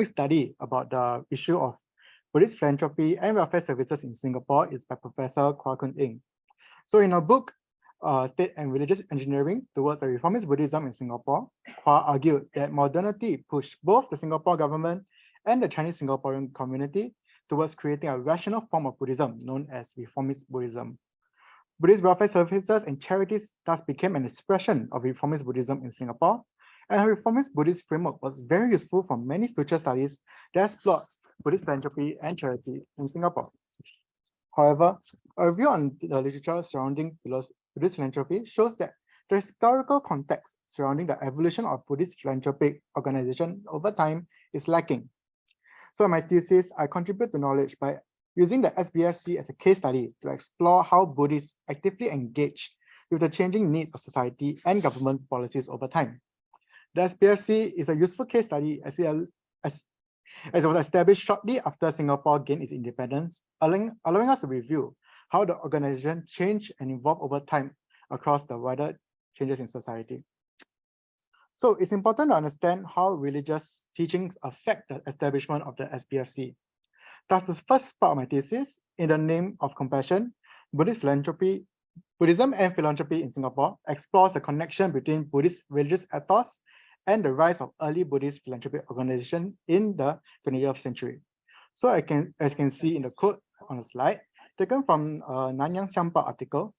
study about the issue of Buddhist philanthropy and welfare services in Singapore is by Professor Kwa Kun Ing. So in her book, State and Religious Engineering Towards a Reformist Buddhism in Singapore, Kwa argued that modernity pushed both the Singapore government and the Chinese Singaporean community towards creating a rational form of Buddhism known as reformist Buddhism. Buddhist welfare services and charities thus became an expression of reformist Buddhism in Singapore, and a reformist Buddhist framework was very useful for many future studies that explored Buddhist philanthropy and charity in Singapore. However, a review on the literature surrounding Buddhist philanthropy shows that the historical context surrounding the evolution of Buddhist philanthropic organization over time is lacking. So in my thesis, I contribute to knowledge by using the SBFC as a case study to explore how Buddhists actively engage with the changing needs of society and government policies over time. The SBFC is a useful case study as it was established shortly after Singapore gained its independence, allowing us to review how the organization changed and evolved over time across the wider changes in society. So it's important to understand how religious teachings affect the establishment of the SBFC. Thus, the first part of my thesis, In the Name of Compassion, Buddhism and Philanthropy in Singapore, explores the connection between Buddhist religious ethos and the rise of early Buddhist philanthropic organization in the 20th century. So as you can see in the quote on the slide, taken from a Nanyang Siampa article,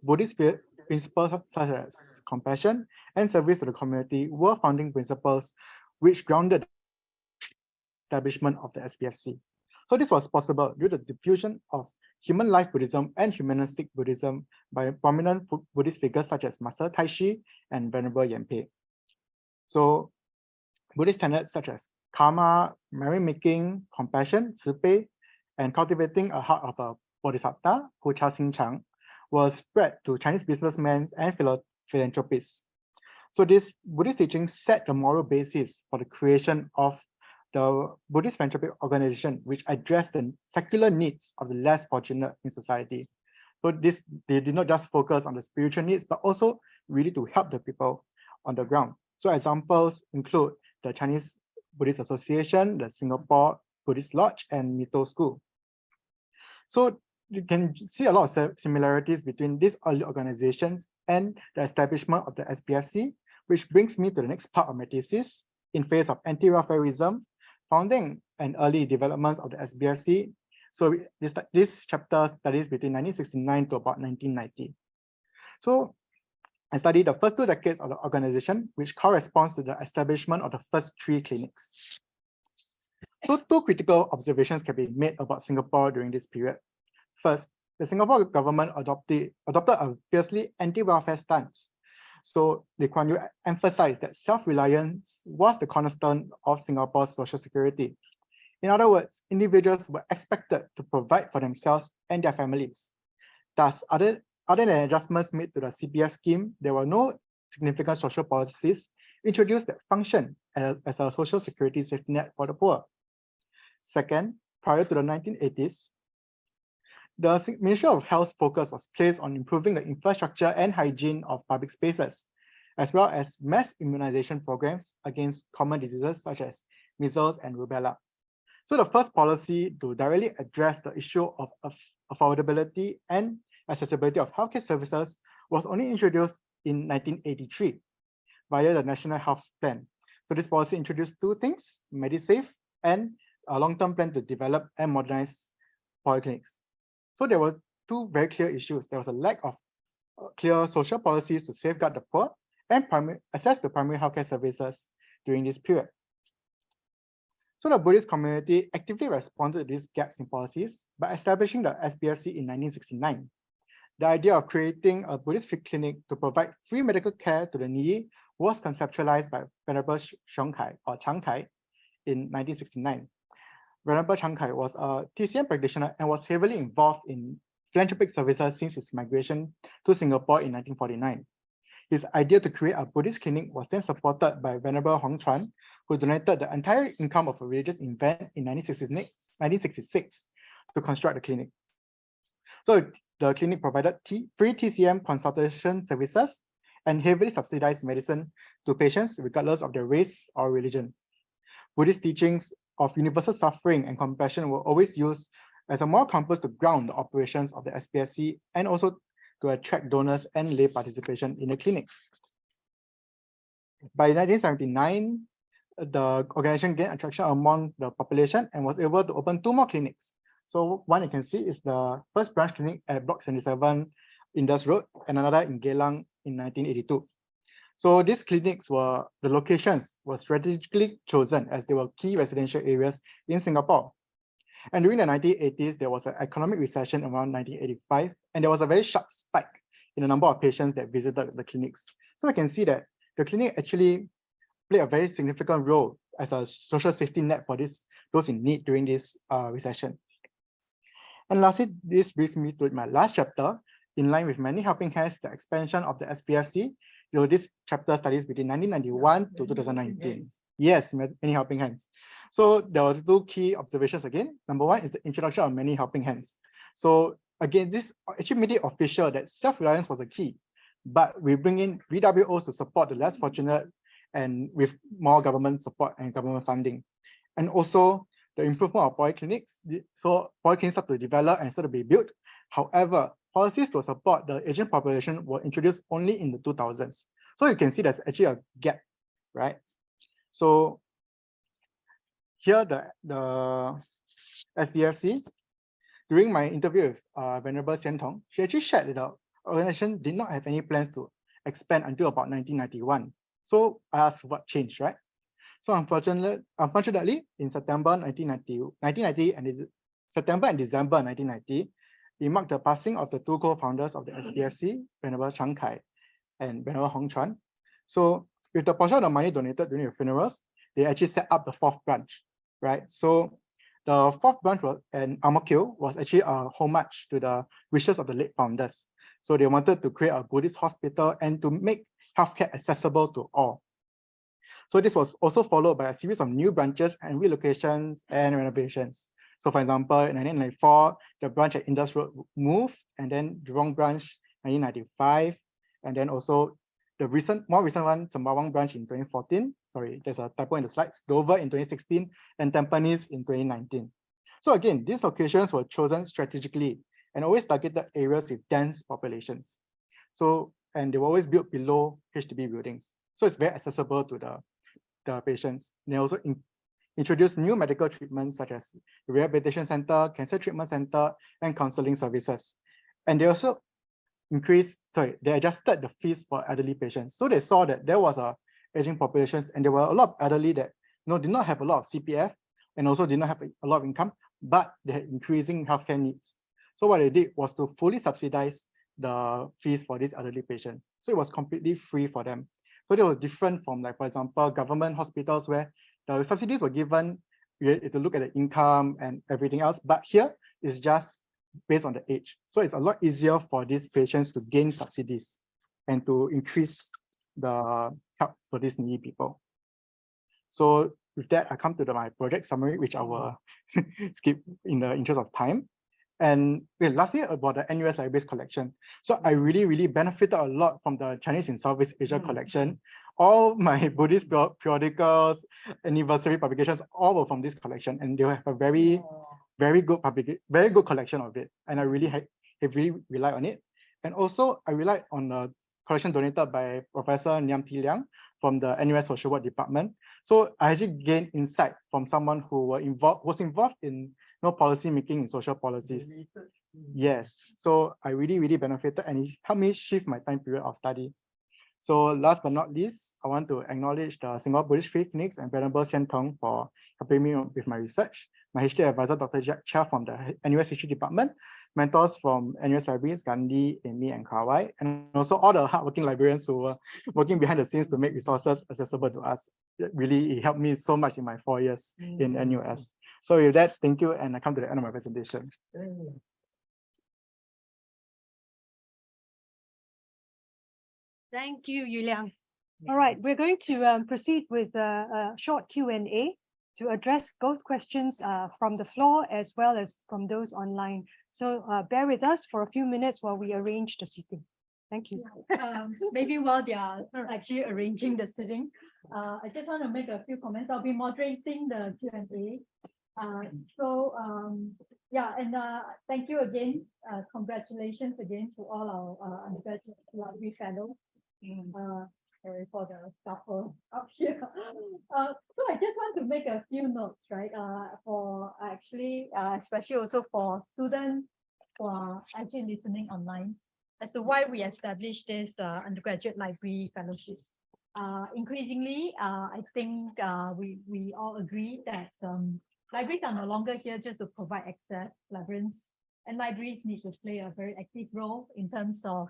Buddhist principles such as compassion and service to the community were founding principles which grounded the establishment of the SBFC. So this was possible due to the diffusion of human life Buddhism and humanistic Buddhism by prominent Buddhist figures such as Master Taishi and Venerable Yempe. So Buddhist tenets such as karma, merry-making, compassion, 慈悲, and cultivating a heart of a bodhisattva, 菩萨心肠, was spread to Chinese businessmen and philanthropists. So this Buddhist teaching set the moral basis for the creation of the Buddhist philanthropic organization, which addressed the secular needs of the less fortunate in society. So they did not just focus on the spiritual needs, but also really to help the people on the ground. So examples include the Chinese Buddhist Association, the Singapore Buddhist Lodge, and Mito School. So you can see a lot of similarities between these early organizations and the establishment of the SBFC, which brings me to the next part of my thesis, In Face of Anti-Welfareism, Founding and Early Developments of the SBFC. So this chapter studies between 1969 to about 1990. So I studied the first 2 decades of the organization, which corresponds to the establishment of the first 3 clinics. So 2 critical observations can be made about Singapore during this period. First, the Singapore government adopted a fiercely anti-welfare stance. So Lee Kuan Yew emphasized that self-reliance was the cornerstone of Singapore's social security. In other words, individuals were expected to provide for themselves and their families. Thus, other than adjustments made to the CPF scheme, there were no significant social policies introduced that function as a social security safety net for the poor. Second, prior to the 1980s, the Ministry of Health's focus was placed on improving the infrastructure and hygiene of public spaces, as well as mass immunization programs against common diseases such as measles and rubella. So the first policy to directly address the issue of affordability and accessibility of healthcare services was only introduced in 1983 via the National Health Plan. So this policy introduced 2 things, MediSafe and a long-term plan to develop and modernize polyclinics. So there were 2 very clear issues. There was a lack of clear social policies to safeguard the poor and access to primary healthcare services during this period. So the Buddhist community actively responded to these gaps in policies by establishing the SBFC in 1969. The idea of creating a Buddhist free clinic to provide free medical care to the needy was conceptualized by Venerable Chang Kai in 1969. Venerable Chang Kai was a TCM practitioner and was heavily involved in philanthropic services since his migration to Singapore in 1949. His idea to create a Buddhist clinic was then supported by Venerable Hong Chuan, who donated the entire income of a religious event in 1966 to construct the clinic. So the clinic provided free TCM consultation services and heavily subsidized medicine to patients regardless of their race or religion. Buddhist teachings of universal suffering and compassion were always used as a moral compass to ground the operations of the SPFC and also to attract donors and lay participation in the clinic. By 1979, the organization gained attraction among the population and was able to open 2 more clinics. So one you can see is the first branch clinic at Block 77 Indus Road and another in Geylang in 1982. So these clinics the locations were strategically chosen as they were key residential areas in Singapore. And during the 1980s, there was an economic recession around 1985, and there was a very sharp spike in the number of patients that visited the clinics. So I can see that the clinic actually played a very significant role as a social safety net for those in need during this recession. And lastly, this brings me to my last chapter. In line with many helping hands, the expansion of the SPFC. This chapter studies between 1991 to 2019. Yes, many helping hands. So there were 2 key observations again. Number 1 is the introduction of many helping hands. So again, this actually made it official that self-reliance was a key, but we bring in VWOs to support the less fortunate and with more government support and government funding. And also the improvement of polyclinics. So polyclinics start to develop and start to be built. However, policies to support the Asian population were introduced only in the 2000s. So you can see there's actually a gap, right? So here the SPFC, during my interview with Venerable Xinyao, she actually shared that the organization did not have any plans to expand until about 1991. So I asked what changed, right? So unfortunately, in September 1990 and September and December 1990, we marked the passing of the 2 co-founders of the SPFC, Venerable Chiang Kai and Venerable Hong Chuan. So with the portion of the money donated during the funerals, they actually set up the 4th branch, right? So the 4th branch in Ang Mo Kio was actually a homage to the wishes of the late founders. So they wanted to create a Buddhist hospital and to make healthcare accessible to all. So this was also followed by a series of new branches and relocations and renovations. So for example, in 1994, the branch at Indus Road moved, and then Jurong branch 1995, and then also the more recent one, Sembawang branch in 2014. Sorry, there's a typo in the slides. Dover in 2016 and Tampines in 2019. So again, these locations were chosen strategically and always targeted areas with dense populations. So, and they were always built below HDB buildings. So it's very accessible to the patients. They also introduced new medical treatments such as rehabilitation center, cancer treatment center, and counseling services. And they also they adjusted the fees for elderly patients. So they saw that there was a aging population and there were a lot of elderly that did not have a lot of CPF and also did not have a lot of income, but they had increasing healthcare needs. So what they did was to fully subsidize the fees for these elderly patients. So it was completely free for them. So it was different from, like, for example, government hospitals where the subsidies were given to look at the income and everything else. But here it's just based on the age. So it's a lot easier for these patients to gain subsidies and to increase the help for these needy people. So with that, I come to my project summary, which I will skip in the interest of time. And lastly, about the NUS Libraries collection. So I really benefited a lot from the Chinese in Southeast Asia collection. All my Buddhist periodicals, anniversary publications, all were from this collection, and they have a very good collection of it. And I really heavily rely on it. And also I relied on the collection donated by Professor Liang from the NUS Social Work Department. So I actually gained insight from someone who was involved in policy making in social policies. Yes, so I really benefited, and it helped me shift my time period of study. So last but not least, I want to acknowledge the Singapore Buddhist Faith Clinics and Venerable Xinyao for helping me with my research. My HT advisor, Dr. Jack Chia from the NUS History Department, mentors from NUS Libraries, Gandhi, Amy, and Kawai, and also all the hardworking librarians who were working behind the scenes to make resources accessible to us. It helped me so much in my 4 years in NUS. So with that, thank you, and I come to the end of my presentation. Thank you, Liang. All right, we're going to proceed with a short Q&A to address both questions from the floor as well as from those online. So bear with us for a few minutes while we arrange the seating. Thank you. Maybe while they are actually arranging the sitting, I just want to make a few comments. I'll be moderating the Q&A. Yeah, and thank you again. Congratulations again to all our undergraduate library fellows. Sorry for the scuffle up here. So I just want to make a few notes, right? For actually, especially also for students who are actually listening online, as to why we established this undergraduate library fellowship. Increasingly, I think we all agree that libraries are no longer here just to provide access. Librarians and libraries need to play a very active role in terms of,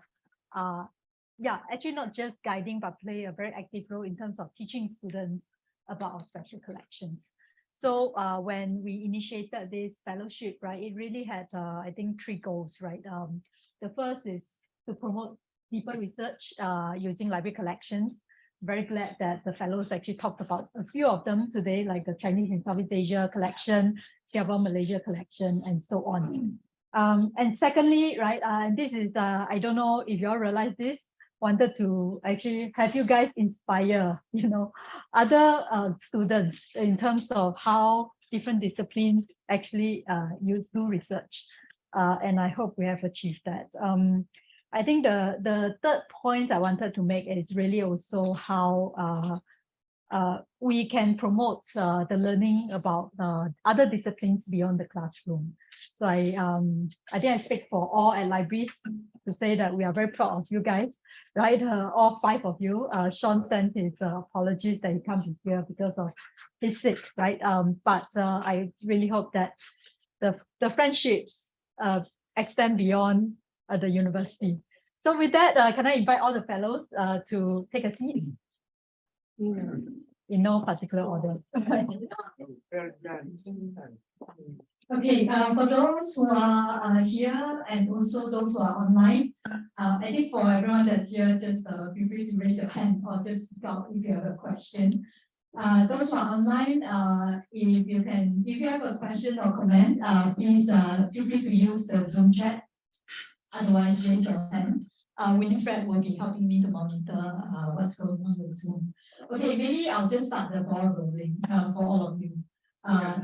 actually not just guiding, but play a very active role in terms of teaching students about our special collections. So when we initiated this fellowship, right, it really had, I think, 3 goals, right? The first is to promote deeper research using library collections. Very glad that the fellows actually talked about a few of them today, like the Chinese in Southeast Asia collection, Singapore Malaysia collection, and so on. And secondly, right, this is, I don't know if you all realize this, wanted to actually have you guys inspire, other students in terms of how different disciplines actually you do research. And I hope we have achieved that. I think the third point I wanted to make is really also how we can promote the learning about other disciplines beyond the classroom. So I think I speak for all at libraries to say that we are very proud of you guys, right? All 5 of you. Shaun sent his apologies that he can't be here because of his sick, right? But I really hope that the friendships extend beyond the university. So with that, can I invite all the fellows to take a seat? In no particular order. Okay, for those who are here and also those who are online, I think for everyone that's here, just feel free to raise your hand or just speak out if you have a question. Those who are online, if you have a question or comment, please feel free to use the Zoom chat. Otherwise, raise your hand. Winifred will be helping me to monitor what's going on with Zoom. Okay, maybe I'll just start the ball rolling for all of you.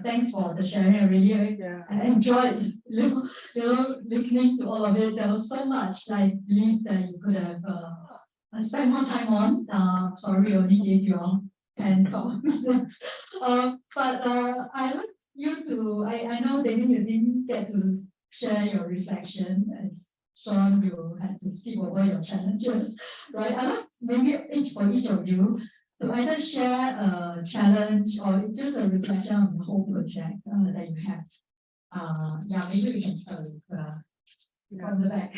Thanks for the sharing. I really enjoyed listening to all of it. There was so much I believe that you could have spent more time on. Sorry, I only gave you all 10 minutes. But I'd like you to, I know Damien, you didn't get to share your reflection. Shaun, you had to skip over your challenges, right? I'd like maybe for each of you to either share a challenge or just a reflection on the whole project that you have. Maybe we can start from the back.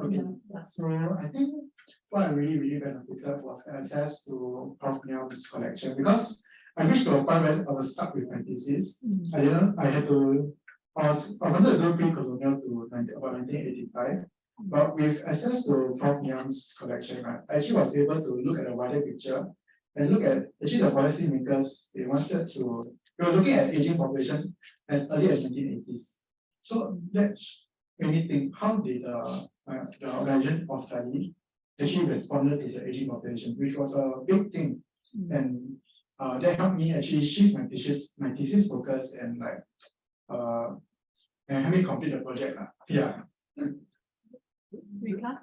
Okay, so I think what I really benefited was access to Prof. Liang's collection, because I reached to a point where I was stuck with my thesis. I wanted to do pre-colonial to about 1985, but with access to Prof. Liang's collection, I actually was able to look at a wider picture and look at actually the policy makers. They were looking at aging population as early as 1980s. So that made me think, how did the Organization for Study actually responded to the aging population, which was a big thing, and that helped me actually shift my thesis focus and help me complete the project. Rica?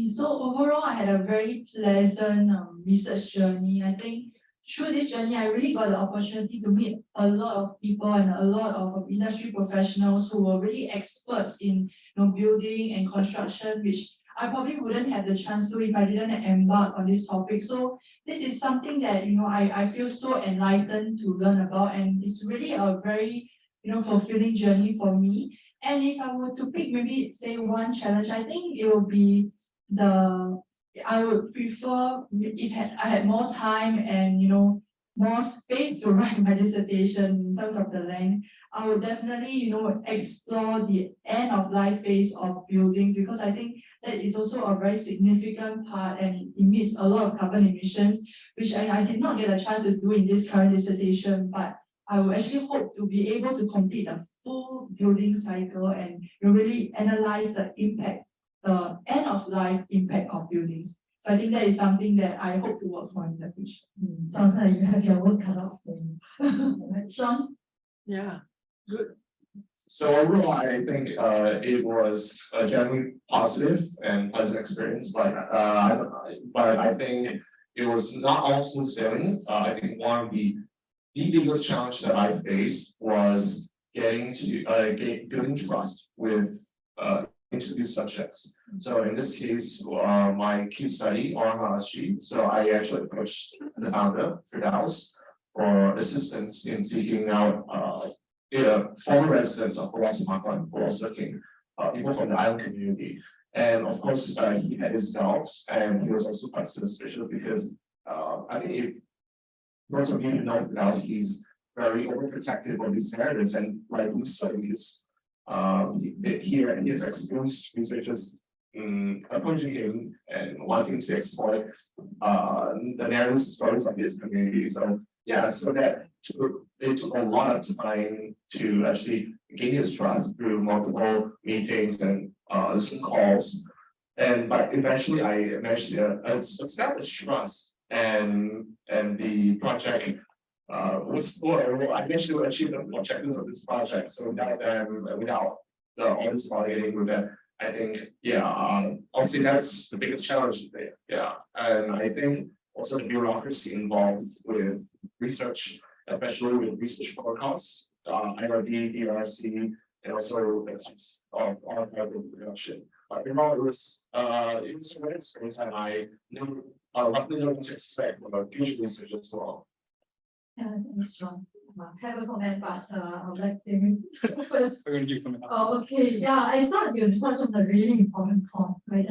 So overall, I had a very pleasant research journey. I think through this journey, I really got the opportunity to meet a lot of people and a lot of industry professionals who were really experts in building and construction, which I probably wouldn't have the chance to if I didn't embark on this topic. So this is something that I feel so enlightened to learn about, and it's really a very fulfilling journey for me. And if I were to pick maybe say one challenge, I think it would be I would prefer if I had more time and more space to write my dissertation in terms of the length. I would definitely explore the end of life phase of buildings, because I think that is also a very significant part and it emits a lot of carbon emissions, which I did not get a chance to do in this current dissertation, but I would actually hope to be able to complete a full building cycle and really analyze the impact the end of life impact of buildings. So I think that is something that I hope to work on in the future. Sounds like you have your work cut out for you. Shaun? Yeah, good. So overall, I think it was a generally positive and pleasant experience, but I think it was not all smooth sailing. I think one of the biggest challenge that I faced was getting to building trust with interview subjects. So in this case, my case study on RSG. So I actually approached the founder, Firdaus, for assistance in seeking out former residents of Pulau Semakau who was looking people from the island community. And of course, he had his doubts, and he was also quite suspicious because I think if those of you who know Firdaus, he's very overprotective of his heritage, and rightfully so, because here and his experienced researchers approaching him and wanting to exploit the narrative stories of his community. So yeah, so it took a lot of time to actually gain his trust through multiple meetings and Zoom calls. But eventually I managed to establish trust, and the project I managed to achieve the objectives of this project. So without all this bargaining with them, I think obviously that's the biggest challenge there. Yeah, and I think also the bureaucracy involved with research, especially with research protocols, IRB, DRC, and also the types of archival production. But overall, it was a great experience, and I knew roughly what to expect about future research as well. Yeah, thanks, Shaun. Have a comment, but I'll let Damien go first. I'm going to give comment. Oh, okay. Yeah, I thought you touched on a really important point, right?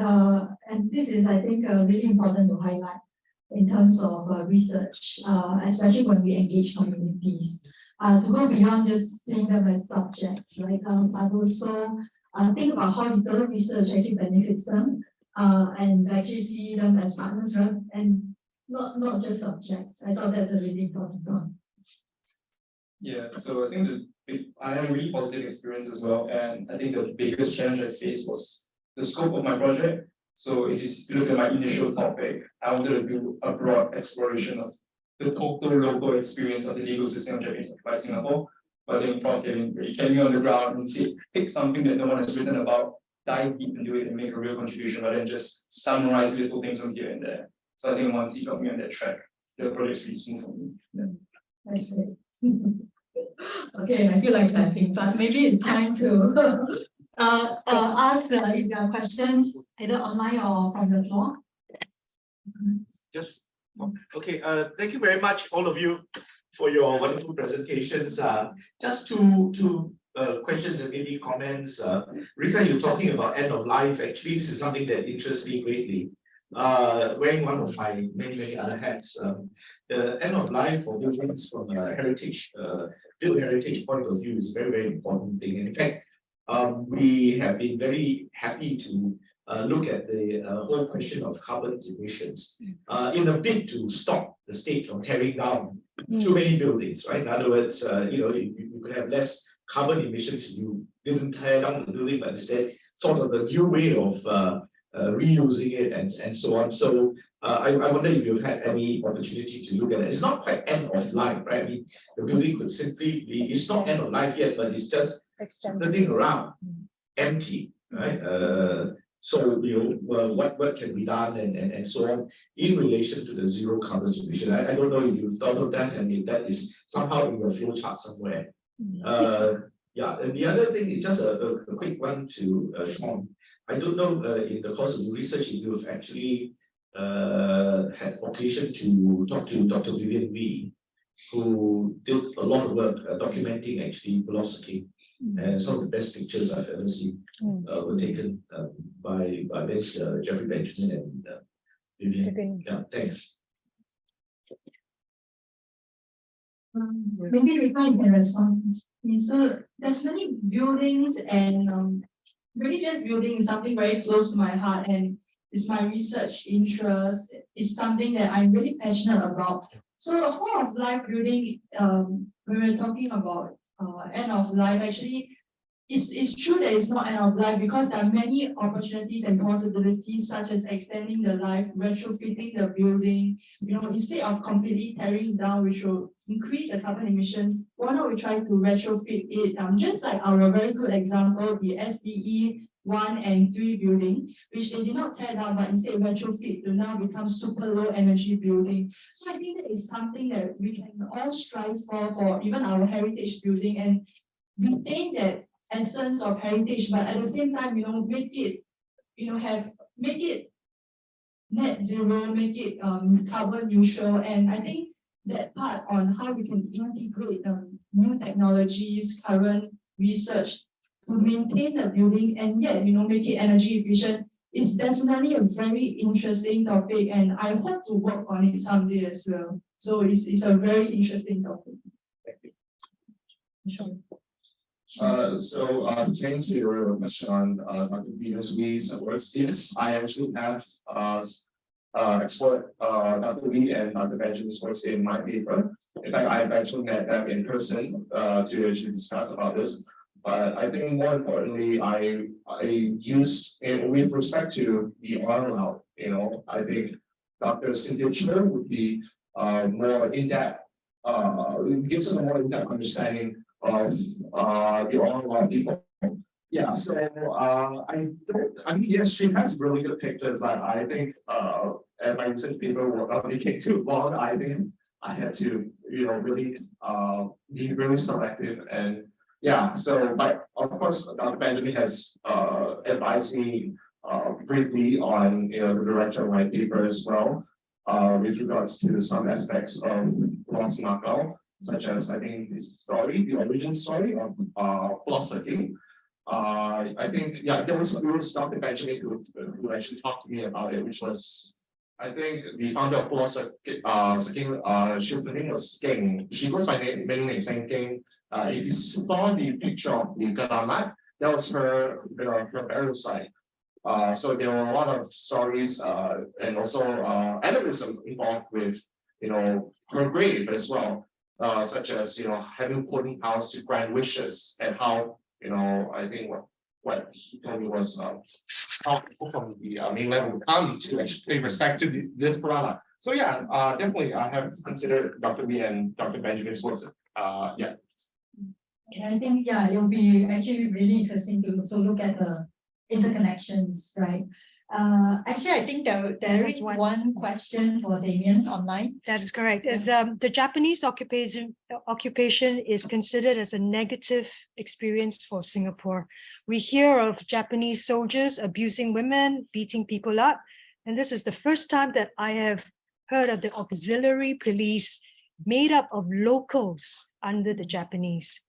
And this is, I think, really important to highlight in terms of research, especially when we engage communities, to go beyond just seeing them as subjects, right? But also think about how the research actually benefits them, and actually see them as partners, right? And not just subjects. I thought that's a really important point. Yeah, so I think I had a really positive experience as well, and I think the biggest challenge I faced was the scope of my project. So if you look at my initial topic, I wanted to do a broad exploration of the total local experience of the legal system of Japanese occupied Singapore. But then Prof Kevin really came on the ground and said, pick something that no one has written about, dive deep into it and make a real contribution, rather than just summarize little things from here and there. So I think once he got me on that track, the project's really smooth for me. Yeah. That's great. Okay, I feel like typing, but maybe it's time to ask if there are questions either online or from the floor. Just okay. Thank you very much, all of you, for your wonderful presentations. Just two questions and maybe comments. Rica, you're talking about end of life. Actually, this is something that interests me greatly. Wearing one of my many other hats, the end of life for buildings from a heritage, built heritage point of view is a very important thing. And in fact, we have been very happy to look at the whole question of carbon emissions in a bid to stop the state from tearing down too many buildings, right? In other words, you could have less carbon emissions if you didn't tear down the building, but instead sort of the new way of reusing it and so on. So I wonder if you've had any opportunity to look at it. It's not quite end of life, right? I mean, the building could simply be, it's not end of life yet, but it's just sitting around empty, right? So what can be done and so on in relation to the zero carbon emission. I don't know if you've thought of that and if that is somehow in your flow chart somewhere. Yeah, and the other thing is just a quick one to Shaun. I don't know in the course of the research if you've actually had occasion to talk to Dr. Vivian Wee, who did a lot of work documenting actually philosophy, and some of the best pictures I've ever seen were taken by Jeffrey Benjamin and Vivian. Yeah, thanks. Maybe Rica, you can respond. So definitely buildings and really just building is something very close to my heart, and it's my research interest. It's something that I'm really passionate about. So whole of life building, when we're talking about end of life, actually it's true that it's not end of life because there are many opportunities and possibilities such as extending the life, retrofitting the building, instead of completely tearing down, which will increase the carbon emissions, why not we try to retrofit it? Just like our very good example, the SDE 1 and 3 building, which they did not tear down, but instead retrofit to now become super low energy building. So I think that is something that we can all strive for even our heritage building, and retain that essence of heritage, but at the same time, make it, make it net zero, make it carbon neutral. And I think that part on how we can integrate new technologies, current research to maintain the building and yet, make it energy efficient is definitely a very interesting topic, and I hope to work on it someday as well. So it's a very interesting topic. Thank you. So change to your question on Dr. Wee's works. Yes, I actually have explored Dr. Wee and Dr. Benjamin's works in my paper. In fact, I've actually met them in person to actually discuss about this. But I think more importantly, I use, with respect to the honor route, I think Dr. Cynthia Chia would be more in-depth, gives us a more in-depth understanding of the honor people. Yeah, so yes, she has really good pictures, but I think as my research paper will became too long, I think I had to, really be really selective. And yeah, so but of course, Dr. Benjamin has advised me briefly on the direction of my paper as well, with regards to some aspects of Semakau, such as I think the origin story of philosophy. I think it was Dr. Benjamin who actually talked to me about it, which was I think the founder of philosophy, was King. She goes by many names, King. If you saw the picture of the Ganamat, that was her burial site. So there were a lot of stories and also animism involved with her grave as well, such as having potent powers to grant wishes, and how I think what he told me was how people from the mainland would come to actually pay respect to this Purana. So yeah, definitely I have considered Dr. Lee and Dr. Benjamin's works. Yeah. I think it will be actually really interesting to also look at the interconnections, right? Actually, I think there is one question for Damien online. That is correct. As the Japanese occupation is considered as a negative experience for Singapore. We hear of Japanese soldiers abusing women, beating people up, and this is the first time that I have heard of the auxiliary police made up of locals under the Japanese.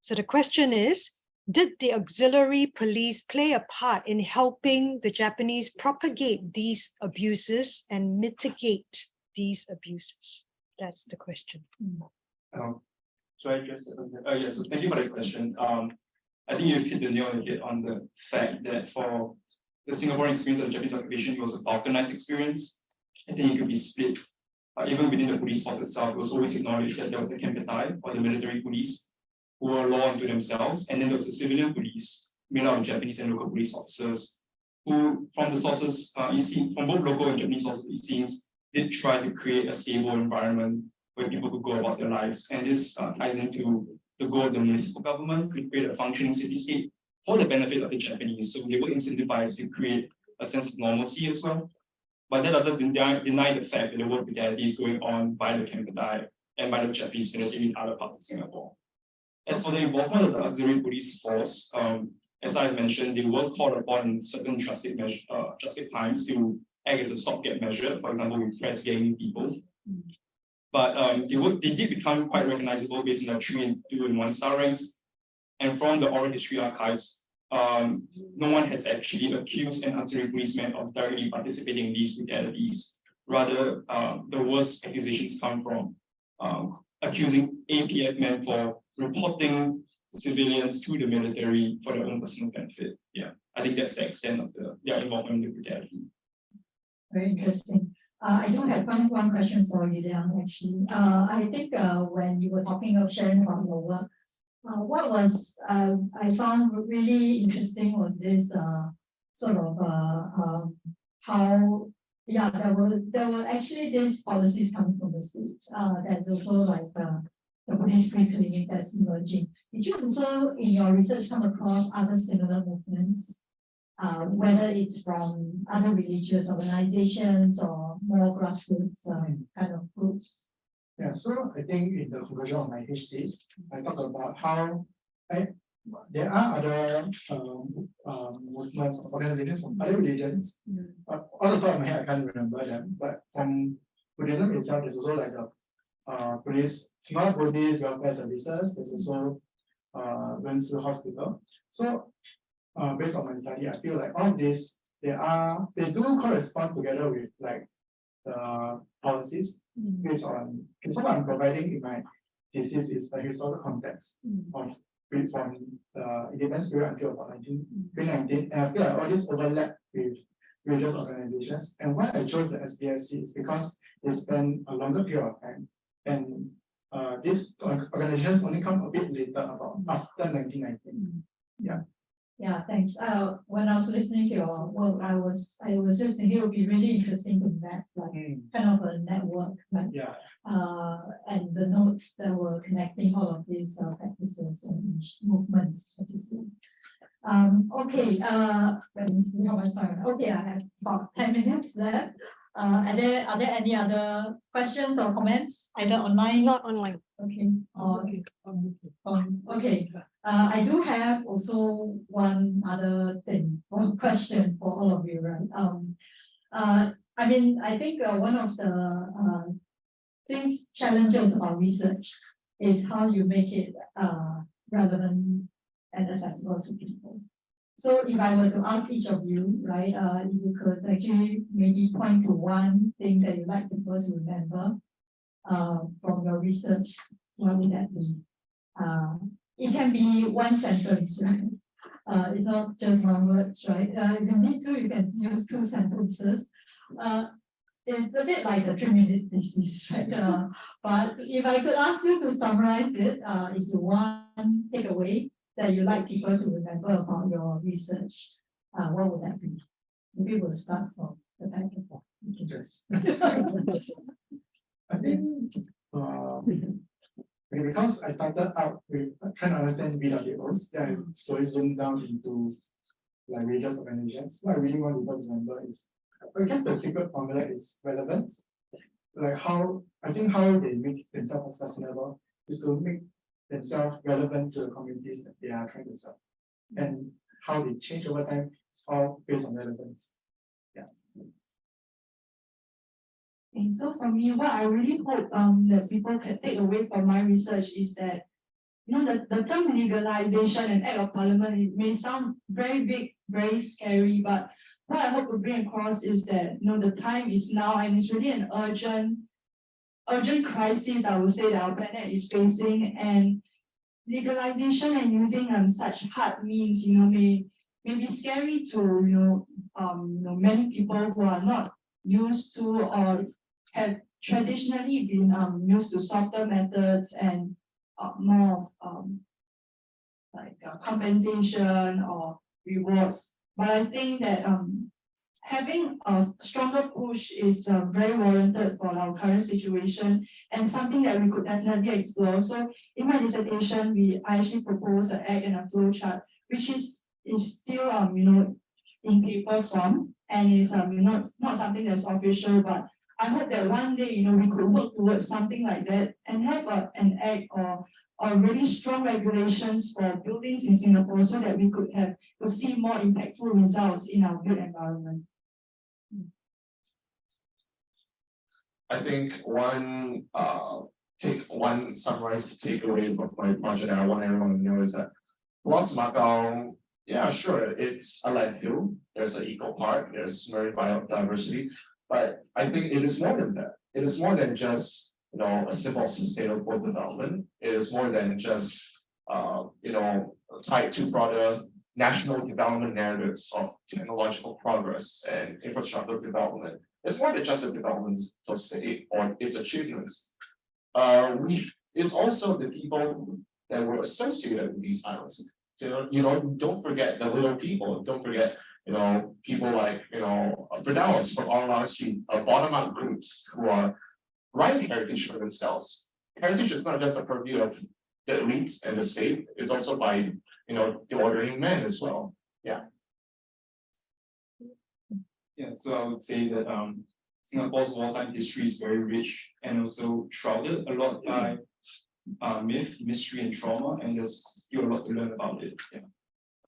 So the question is, did the auxiliary police play a part in helping the Japanese propagate these abuses and mitigate these abuses? That's the question. Should I address that? Yes, so thank you for the question. I think you've hit the nail on the head on the fact that for the Singaporean experience of the Japanese occupation, it was a balkanized experience. I think it could be split. Even within the police force itself, it was always acknowledged that there was a Kempetai, or the military police, who were law unto themselves, and then there was a civilian police made out of Japanese and local police officers, who, from the sources, from both local and Japanese sources, it seems, did try to create a stable environment where people could go about their lives. And this ties into the goal of the municipal government to create a functioning city-state for the benefit of the Japanese. So they were incentivized to create a sense of normalcy as well. But that doesn't deny the fact that the work brutality is going on by the Kempetai and by the Japanese military in other parts of Singapore. As for the involvement of the auxiliary police force, as I mentioned, they were called upon in certain drastic times to act as a stopgap measure, for example, with press ganging people. But they did become quite recognizable based on their 3 and 2 and 1 star ranks. And from the oral history archives, no one has actually accused an auxiliary policeman of directly participating in these brutalities. Rather, the worst accusations come from accusing APF men for reporting civilians to the military for their own personal benefit. Yeah, I think that's the extent of their involvement in the brutality. Very interesting. I do have one question for you, Liang, actually. I think when you were talking of sharing about your work, What was I found really interesting was this sort of how there were actually these policies coming from the states. There's also like the Buddhist free clinic that's emerging. Did you also in your research come across other similar movements? Whether it's from other religious organizations or more grassroots kind of groups? Yeah, so I think in the conclusion of my PhD, I talk about how there are other movements or organizations from other religions. But on the top of my head, I can't remember them. But from Buddhism itself, there's also like a Buddhist, small Buddhist welfare services. There's also Wensi Hospital. So based on my study, I feel like all this they do correspond together with like the policies based on. So what I'm providing in my thesis is the historical context of from the independence period until about 2019, and I feel like all this overlap with religious organizations. And why I chose the SPFC is because they spend a longer period of time, and these organizations only come a bit later, about after 1919. Yeah. Yeah, thanks. When I was listening to your work, I was just thinking it would be really interesting to map like kind of a network, right? Yeah. And the nodes that were connecting all of these practices and movements, as you see. Okay, how much time? Okay, I have about 10 minutes left. Are there any other questions or comments, either online? Not online. Okay. Okay. I do have also one other thing, one question for all of you, right? I mean, I think one of the challenges about research is how you make it relevant and accessible to people. So if I were to ask each of you, right, if you could actually maybe point to one thing that you'd like people to remember from your research, what would that be? It can be one sentence, right? It's not just one word, right? If you need to, you can use 2 sentences. It's a bit like the 3-minute thesis, right? But if I could ask you to summarize it into one takeaway that you like people to remember about your research, what would that be? Maybe we'll start from the back and forth. Yes. I think because I started out with trying to understand BWOs, then I slowly zoomed down into like religious organizations. What I really want people to remember is, I guess the secret formula is relevance. Like how they make themselves sustainable is to make themselves relevant to the communities that they are trying to serve. And how they change over time is all based on relevance. Yeah. And so for me, what I really hope that people can take away from my research is that, the term legalization and act of parliament, it may sound very big, very scary, but what I hope to bring across is that, the time is now, and it's really an urgent crisis, I would say, that our planet is facing. And legalization and using such hard means, may be scary to many people who are not used to or have traditionally been used to softer methods and more of compensation or rewards. But I think that having a stronger push is very warranted for our current situation and something that we could definitely explore. So in my dissertation, I actually proposed an act and a flow chart, which is still in paper form and is not something that's official, but I hope that one day we could work towards something like that and have an act or really strong regulations for buildings in Singapore so that we could see more impactful results in our built environment. I think one summarized takeaway from my project that I want everyone to know is that Semakau, yeah, sure, it's a landfill. There's an eco park, there's marine biodiversity, but I think it is more than that. It is more than just a simple sustainable development. It is more than just tied to broader national development narratives of technological progress and infrastructure development. It's more than just a development per se or its achievements. It's also the people that were associated with these islands. So, don't forget the little people. Don't forget, people like, Brunels from online street, bottom-up groups who are writing heritage for themselves. Heritage is not just a purview of the elites and the state, it's also by, the ordinary men as well. Yeah. Yeah, so I would say that Singapore's wartime history is very rich and also shrouded a lot by myth, mystery, and trauma, and there's still a lot to learn about it. Yeah.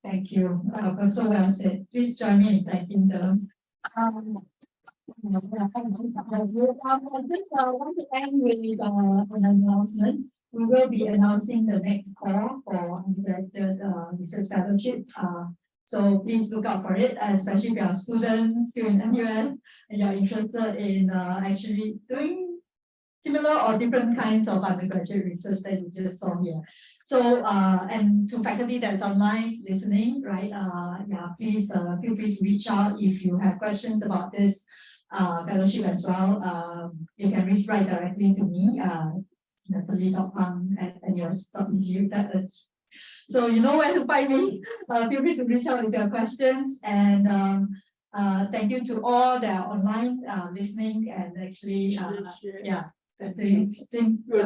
Thank you. So well said. Please join me in thanking them. I just want to end with an announcement. We will be announcing the next call for Undergraduate Research Fellowship. So please look out for it, especially if you are students still in NUS and you're interested in actually doing similar or different kinds of undergraduate research that you just saw here. So, and to faculty that's online listening, right? Please feel free to reach out if you have questions about this fellowship as well. You can write directly to me, Natalie.pang@nus.edu. That is, so you know where to find me. Feel free to reach out if you have questions. And thank you to all that are online listening and actually,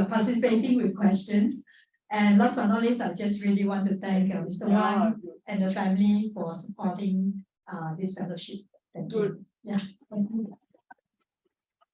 participating with questions. And last but not least, I just really want to thank Mr. Wan and the family for supporting this fellowship. Thank you. Yeah. Thank you.